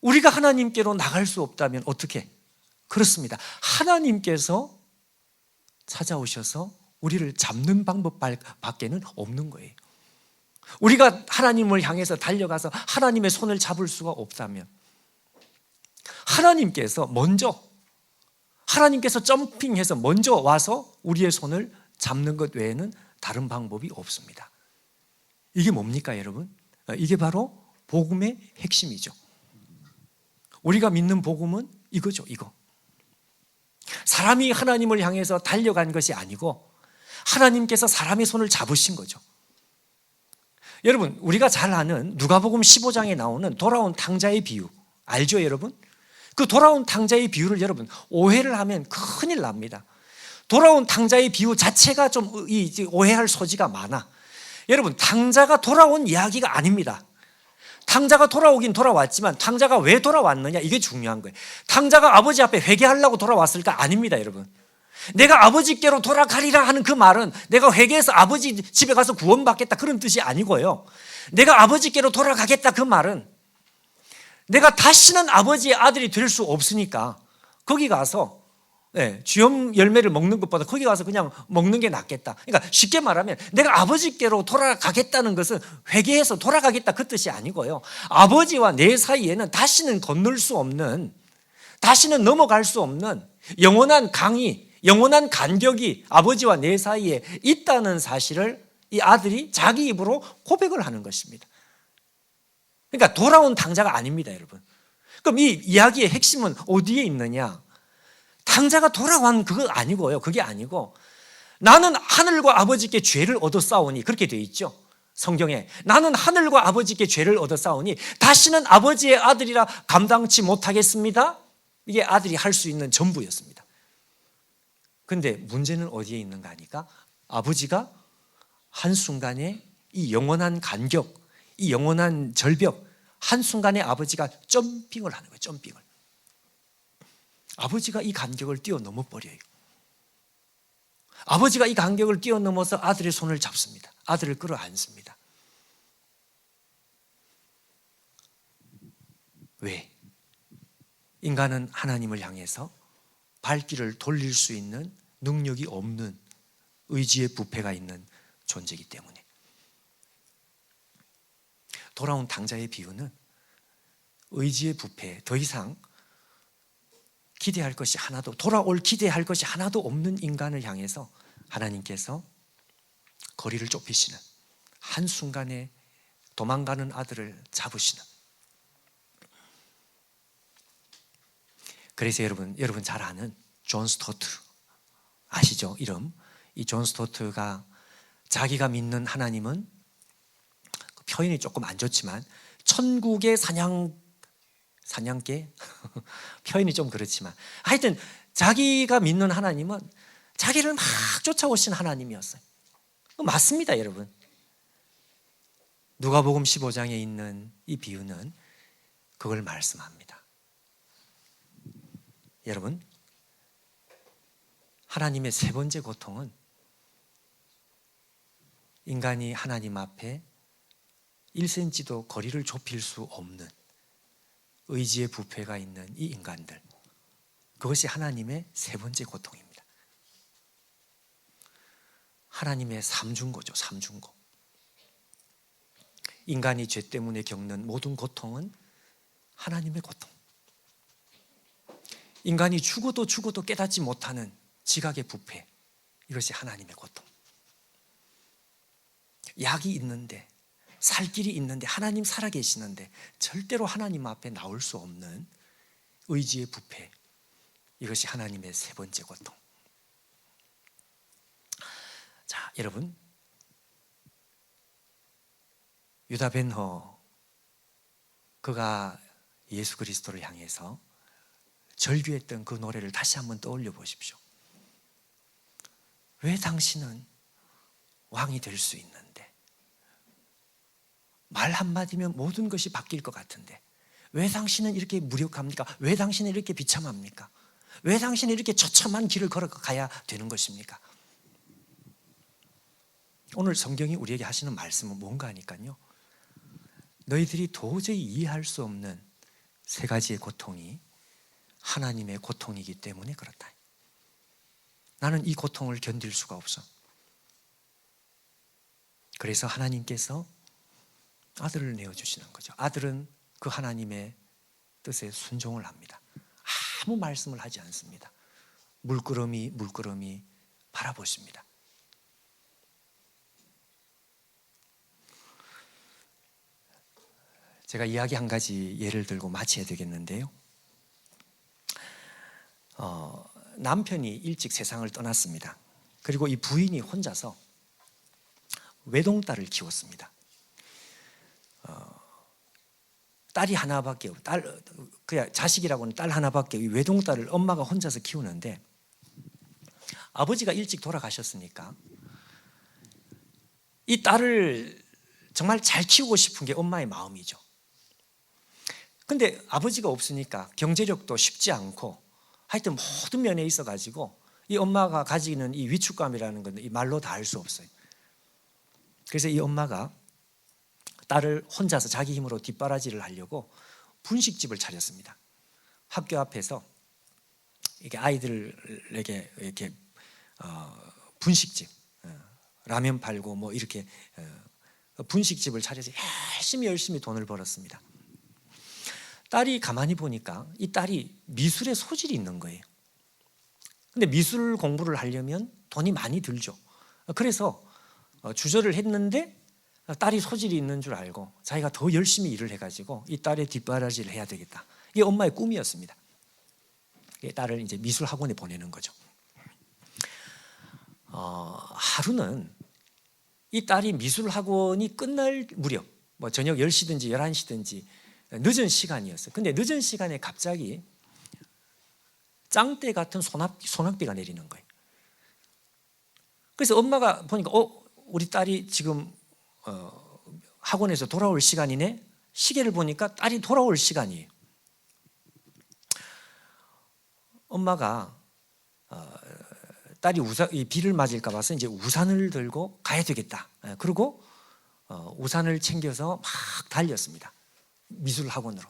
우리가 하나님께로 나갈 수 없다면 어떻게? 그렇습니다. 하나님께서 찾아오셔서 우리를 잡는 방법밖에는 없는 거예요. 우리가 하나님을 향해서 달려가서 하나님의 손을 잡을 수가 없다면 하나님께서 점핑해서 먼저 와서 우리의 손을 잡는 것 외에는 다른 방법이 없습니다. 이게 뭡니까 여러분? 이게 바로 복음의 핵심이죠. 우리가 믿는 복음은 이거죠. 이거. 사람이 하나님을 향해서 달려간 것이 아니고 하나님께서 사람의 손을 잡으신 거죠. 여러분, 우리가 잘 아는 누가복음 15장에 나오는 돌아온 탕자의 비유 알죠 여러분? 그 돌아온 탕자의 비유를 여러분 오해를 하면 큰일 납니다. 돌아온 탕자의 비유 자체가 좀 오해할 소지가 많아. 여러분, 탕자가 돌아온 이야기가 아닙니다. 탕자가 돌아오긴 돌아왔지만 탕자가 왜 돌아왔느냐 이게 중요한 거예요. 탕자가 아버지 앞에 회개하려고 돌아왔을까? 아닙니다 여러분. 내가 아버지께로 돌아가리라 하는 그 말은 내가 회개해서 아버지 집에 가서 구원받겠다 그런 뜻이 아니고요. 내가 아버지께로 돌아가겠다 그 말은 내가 다시는 아버지의 아들이 될 수 없으니까 거기 가서 쥐염 열매를 먹는 것보다 거기 가서 그냥 먹는 게 낫겠다. 그러니까 쉽게 말하면 내가 아버지께로 돌아가겠다는 것은 회개해서 돌아가겠다 그 뜻이 아니고요. 아버지와 내 사이에는 다시는 건널 수 없는, 다시는 넘어갈 수 없는 영원한 강이, 영원한 간격이 아버지와 내 사이에 있다는 사실을 이 아들이 자기 입으로 고백을 하는 것입니다. 그러니까 돌아온 탕자가 아닙니다 여러분. 그럼 이 이야기의 핵심은 어디에 있느냐? 탕자가 돌아온 그거 아니고요. 그게 아니고 나는 하늘과 아버지께 죄를 얻어 싸우니 그렇게 되어 있죠. 성경에 나는 하늘과 아버지께 죄를 얻어 싸우니 다시는 아버지의 아들이라 감당치 못하겠습니다. 이게 아들이 할 수 있는 전부였습니다. 그런데 문제는 어디에 있는가 하니까 아버지가 한순간에 이 영원한 간격, 이 영원한 절벽, 한순간에 아버지가 점핑을 하는 거예요. 점핑을. 아버지가 이 간격을 뛰어넘어 버려요. 아버지가 이 간격을 뛰어넘어서 아들의 손을 잡습니다. 아들을 끌어안습니다. 왜? 인간은 하나님을 향해서 발길을 돌릴 수 있는 능력이 없는 의지의 부패가 있는 존재이기 때문에. 돌아온 탕자의 비유는 의지의 부패, 더 이상 기대할 것이 하나도, 돌아올 기대할 것이 하나도 없는 인간을 향해서 하나님께서 거리를 좁히시는, 한순간에 도망가는 아들을 잡으시는. 그래서 여러분 잘 아는 존 스토트 아시죠? 이름. 이 존 스토트가 자기가 믿는 하나님은, 표현이 조금 안 좋지만 천국의 사냥개 표현이 좀 그렇지만 하여튼 자기가 믿는 하나님은 자기를 막 쫓아오신 하나님이었어요. 맞습니다 여러분. 누가복음 15장에 있는 이 비유는 그걸 말씀합니다. 여러분, 하나님의 세 번째 고통은 인간이 하나님 앞에 1cm도 거리를 좁힐 수 없는 의지의 부패가 있는 이 인간들, 그것이 하나님의 세 번째 고통입니다. 하나님의 삼중고죠. 삼중고. 인간이 죄 때문에 겪는 모든 고통은 하나님의 고통. 인간이 죽어도 깨닫지 못하는 지각의 부패, 이것이 하나님의 고통. 약이 있는데, 살 길이 있는데, 하나님 살아계시는데 절대로 하나님 앞에 나올 수 없는 의지의 부패, 이것이 하나님의 세 번째 고통. 자, 여러분, 유다 벤허, 그가 예수 그리스도를 향해서 절규했던 그 노래를 다시 한번 떠올려 보십시오. 왜 당신은 왕이 될 수 있는데, 말 한마디면 모든 것이 바뀔 것 같은데 왜 당신은 이렇게 무력합니까? 왜 당신은 이렇게 비참합니까? 왜 당신은 이렇게 처참한 길을 걸어가야 되는 것입니까? 오늘 성경이 우리에게 하시는 말씀은 뭔가 하니까요, 너희들이 도저히 이해할 수 없는 세 가지의 고통이 하나님의 고통이기 때문에 그렇다. 나는 이 고통을 견딜 수가 없어. 그래서 하나님께서 아들을 내어주시는 거죠. 아들은 그 하나님의 뜻에 순종을 합니다. 아무 말씀을 하지 않습니다. 물끄러미 바라보십니다. 제가 이야기 한 가지 예를 들고 마쳐야 되겠는데요. 남편이 일찍 세상을 떠났습니다. 그리고 이 부인이 혼자서 외동딸을 키웠습니다. 딸이 하나밖에 그냥 자식이라고는 딸 하나밖에, 외동딸을 엄마가 혼자서 키우는데 아버지가 일찍 돌아가셨으니까 이 딸을 정말 잘 키우고 싶은 게 엄마의 마음이죠. 근데 아버지가 없으니까 경제력도 쉽지 않고 하여튼 모든 면에 있어가지고 이 엄마가 가지는 이 위축감이라는 건 이 말로 다 할 수 없어요. 그래서 이 엄마가 딸을 혼자서 자기 힘으로 뒷바라지를 하려고 분식집을 차렸습니다. 학교 앞에서 이렇게 아이들에게 이렇게 분식집, 라면 팔고 뭐 이렇게 분식집을 차려서 열심히 돈을 벌었습니다. 딸이 가만히 보니까 이 딸이 미술에 소질이 있는 거예요. 근데 미술 공부를 하려면 돈이 많이 들죠. 그래서 주저를 했는데 딸이 소질이 있는 줄 알고 자기가 더 열심히 일을 해가지고 이 딸의 뒷바라지를 해야 되겠다. 이게 엄마의 꿈이었습니다. 딸을 이제 미술 학원에 보내는 거죠. 하루는 이 딸이 미술 학원이 끝날 무렵, 뭐 저녁 10시든지 11시든지 늦은 시간이었어요. 근데 늦은 시간에 갑자기 짱대 같은 소낙비가 내리는 거예요. 그래서 엄마가 보니까 우리 딸이 지금 학원에서 돌아올 시간이네. 시계를 보니까 딸이 돌아올 시간이에요. 엄마가 딸이 이 비를 맞을까 봐서 이제 우산을 들고 가야 되겠다. 그리고 우산을 챙겨서 막 달렸습니다. 미술 학원으로.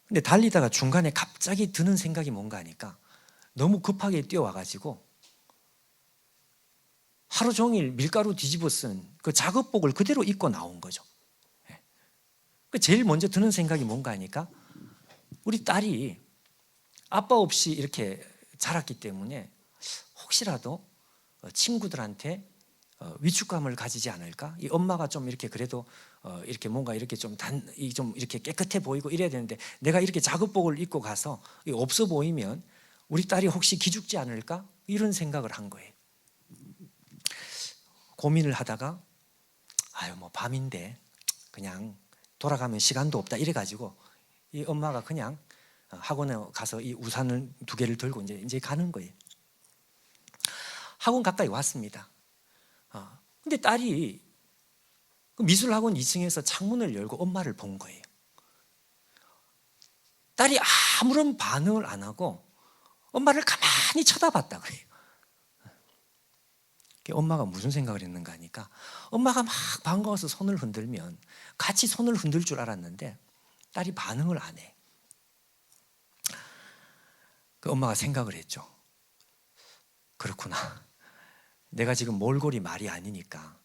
근데 달리다가 중간에 갑자기 드는 생각이 뭔가 하니까 너무 급하게 뛰어와가지고 하루 종일 밀가루 뒤집어 쓴 그 작업복을 그대로 입고 나온 거죠. 제일 먼저 드는 생각이 뭔가 하니까 우리 딸이 아빠 없이 이렇게 자랐기 때문에 혹시라도 친구들한테 위축감을 가지지 않을까? 이 엄마가 좀 이렇게 그래도 이렇게 뭔가 이렇게 좀 이렇게 깨끗해 보이고 이래야 되는데 내가 이렇게 작업복을 입고 가서 없어 보이면 우리 딸이 혹시 기죽지 않을까? 이런 생각을 한 거예요. 고민을 하다가 뭐 밤인데 그냥 돌아가면 시간도 없다 이래가지고 이 엄마가 그냥 학원에 가서 이 우산을 2개를 들고 이제 가는 거예요. 학원 가까이 왔습니다. 근데 딸이 미술학원 2층에서 창문을 열고 엄마를 본 거예요. 딸이 아무런 반응을 안 하고 엄마를 가만히 쳐다봤다 그래요. 엄마가 무슨 생각을 했는가 하니까 엄마가 막 반가워서 손을 흔들면 같이 손을 흔들 줄 알았는데 딸이 반응을 안 해. 엄마가 생각을 했죠. 그렇구나. 내가 지금 몰골이 말이 아니니까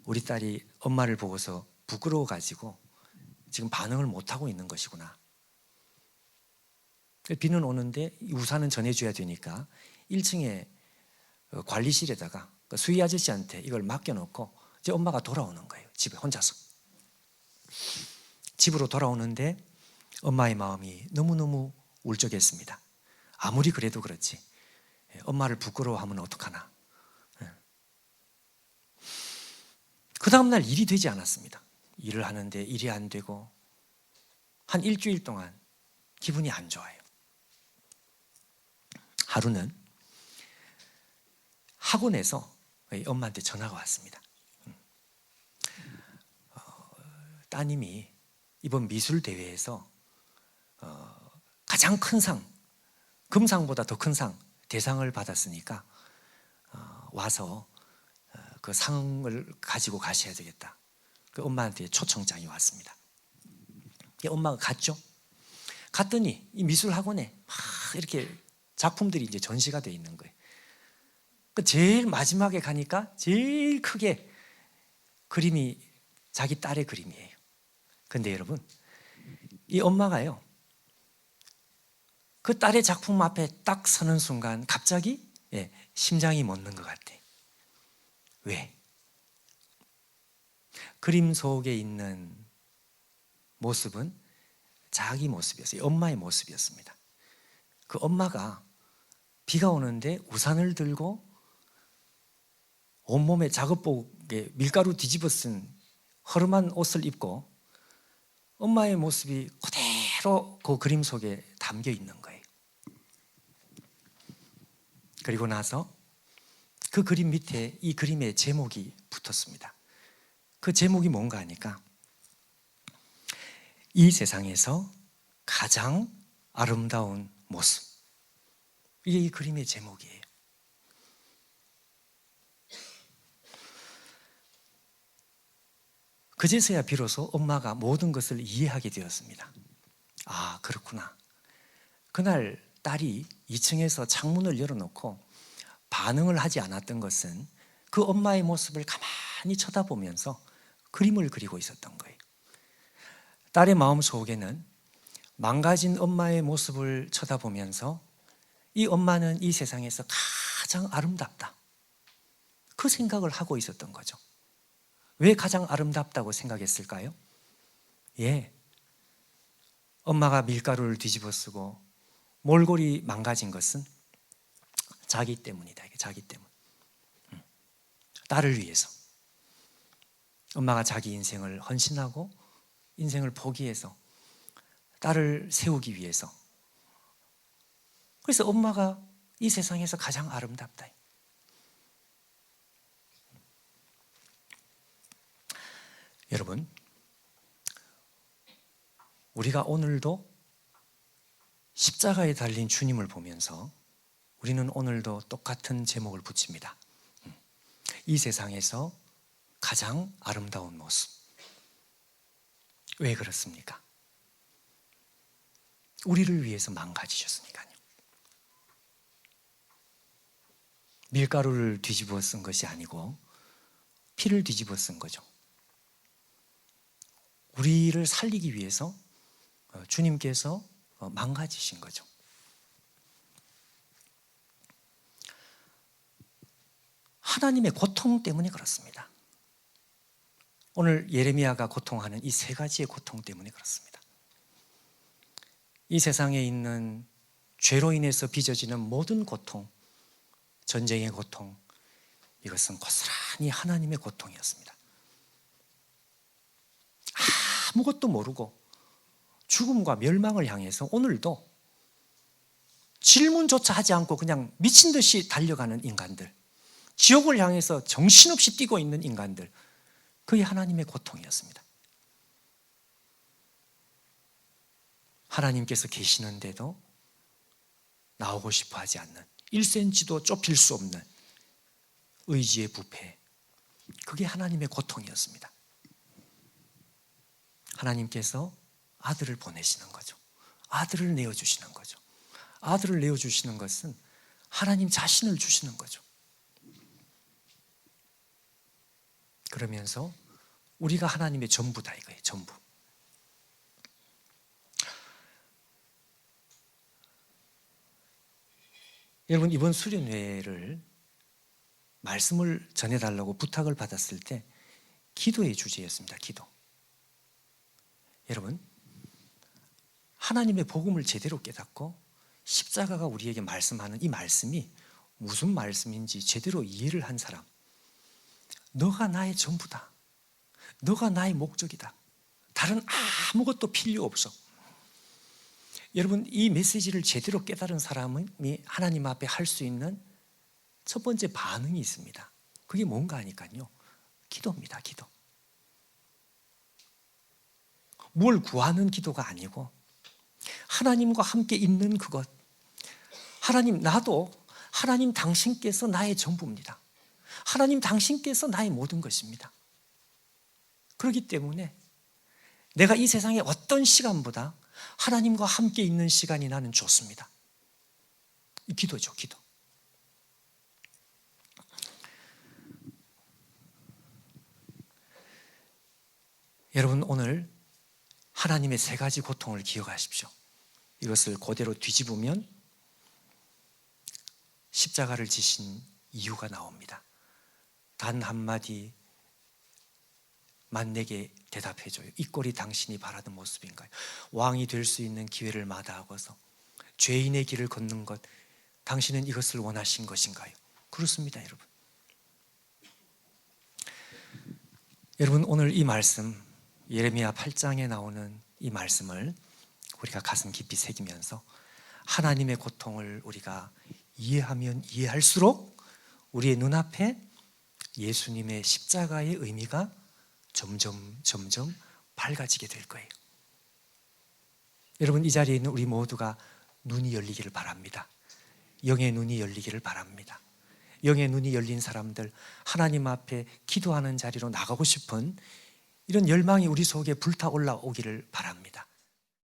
우리 딸이 엄마를 보고서 부끄러워가지고 지금 반응을 못하고 있는 것이구나. 비는 오는데 우산은 전해줘야 되니까 1층에 관리실에다가 수희 아저씨한테 이걸 맡겨놓고 이제 엄마가 돌아오는 거예요. 집에 혼자서. 집으로 돌아오는데 엄마의 마음이 너무너무 울적했습니다. 아무리 그래도 그렇지 엄마를 부끄러워하면 어떡하나. 그 다음날 일이 되지 않았습니다. 일을 하는데 일이 안 되고 한 일주일 동안 기분이 안 좋아요. 하루는 학원에서 엄마한테 전화가 왔습니다. 따님이 이번 미술 대회에서 가장 큰 상, 금상보다 더 큰 상, 대상을 받았으니까 와서 그 상을 가지고 가셔야 되겠다. 그 엄마한테 초청장이 왔습니다. 엄마가 갔죠. 갔더니 이 미술 학원에 막 이렇게 작품들이 이제 전시가 돼 있는 거예요. 그 제일 마지막에 가니까 제일 크게 그림이 자기 딸의 그림이에요. 근데 여러분, 이 엄마가요, 그 딸의 작품 앞에 딱 서는 순간 갑자기 심장이 멎는 것 같아. 왜? 그림 속에 있는 모습은 자기 모습이었어요. 엄마의 모습이었습니다. 그 엄마가 비가 오는데 우산을 들고 온몸에 작업복에 밀가루 뒤집어 쓴 허름한 옷을 입고 엄마의 모습이 그대로 그 그림 속에 담겨 있는 거예요. 그리고 나서 그 그림 밑에 이 그림의 제목이 붙었습니다. 그 제목이 뭔가 하니까 이 세상에서 가장 아름다운 모습. 이게 이 그림의 제목이에요. 그제서야 비로소 엄마가 모든 것을 이해하게 되었습니다. 아, 그렇구나. 그날 딸이 2층에서 창문을 열어놓고 반응을 하지 않았던 것은 그 엄마의 모습을 가만히 쳐다보면서 그림을 그리고 있었던 거예요. 딸의 마음 속에는 망가진 엄마의 모습을 쳐다보면서 이 엄마는 이 세상에서 가장 아름답다. 그 생각을 하고 있었던 거죠. 왜 가장 아름답다고 생각했을까요? 엄마가 밀가루를 뒤집어 쓰고 몰골이 망가진 것은 자기 때문이다. 자기 때문. 딸을 위해서. 엄마가 자기 인생을 헌신하고 인생을 포기해서 딸을 세우기 위해서. 그래서 엄마가 이 세상에서 가장 아름답다. 여러분, 우리가 오늘도 십자가에 달린 주님을 보면서 우리는 오늘도 똑같은 제목을 붙입니다. 이 세상에서 가장 아름다운 모습. 왜 그렇습니까? 우리를 위해서 망가지셨으니까요. 밀가루를 뒤집어 쓴 것이 아니고 피를 뒤집어 쓴 거죠. 우리를 살리기 위해서 주님께서 망가지신 거죠. 하나님의 고통 때문에 그렇습니다. 오늘 예레미야가 고통하는 이 세 가지의 고통 때문에 그렇습니다. 이 세상에 있는 죄로 인해서 빚어지는 모든 고통, 전쟁의 고통, 이것은 고스란히 하나님의 고통이었습니다. 아무것도 모르고 죽음과 멸망을 향해서 오늘도 질문조차 하지 않고 그냥 미친 듯이 달려가는 인간들, 지옥을 향해서 정신없이 뛰고 있는 인간들, 그게 하나님의 고통이었습니다. 하나님께서 계시는데도 나오고 싶어 하지 않는, 1cm도 좁힐 수 없는 의지의 부패, 그게 하나님의 고통이었습니다. 하나님께서 아들을 보내시는 거죠. 아들을 내어주시는 거죠. 아들을 내어주시는 것은 하나님 자신을 주시는 거죠. 그러면서 우리가 하나님의 전부다 이거예요. 전부. 여러분, 이번 수련회를 말씀을 전해달라고 부탁을 받았을 때 기도의 주제였습니다. 기도. 여러분, 하나님의 복음을 제대로 깨닫고 십자가가 우리에게 말씀하는 이 말씀이 무슨 말씀인지 제대로 이해를 한 사람, 너가 나의 전부다. 너가 나의 목적이다. 다른 아무것도 필요 없어. 여러분, 이 메시지를 제대로 깨달은 사람이 하나님 앞에 할 수 있는 첫 번째 반응이 있습니다. 그게 뭔가 하니까요, 기도입니다. 기도. 뭘 구하는 기도가 아니고 하나님과 함께 있는 그것. 하나님, 나도 하나님 당신께서 나의 전부입니다. 하나님 당신께서 나의 모든 것입니다. 그렇기 때문에 내가 이 세상의 어떤 시간보다 하나님과 함께 있는 시간이 나는 좋습니다. 이 기도죠, 기도. 여러분, 오늘 하나님의 세 가지 고통을 기억하십시오. 이것을 그대로 뒤집으면 십자가를 지신 이유가 나옵니다. 단 한마디만 내게 대답해줘요. 이 꼴이 당신이 바라던 모습인가요? 왕이 될 수 있는 기회를 마다하고서 죄인의 길을 걷는 것, 당신은 이것을 원하신 것인가요? 그렇습니다, 여러분. 여러분, 오늘 이 말씀, 예레미야 8장에 나오는 이 말씀을 우리가 가슴 깊이 새기면서 하나님의 고통을 우리가 이해하면 이해할수록 우리의 눈앞에 예수님의 십자가의 의미가 점점 밝아지게 될 거예요. 여러분, 이 자리에 있는 우리 모두가 눈이 열리기를 바랍니다. 영의 눈이 열리기를 바랍니다. 영의 눈이 열린 사람들, 하나님 앞에 기도하는 자리로 나가고 싶은 이런 열망이 우리 속에 불타 올라오기를 바랍니다.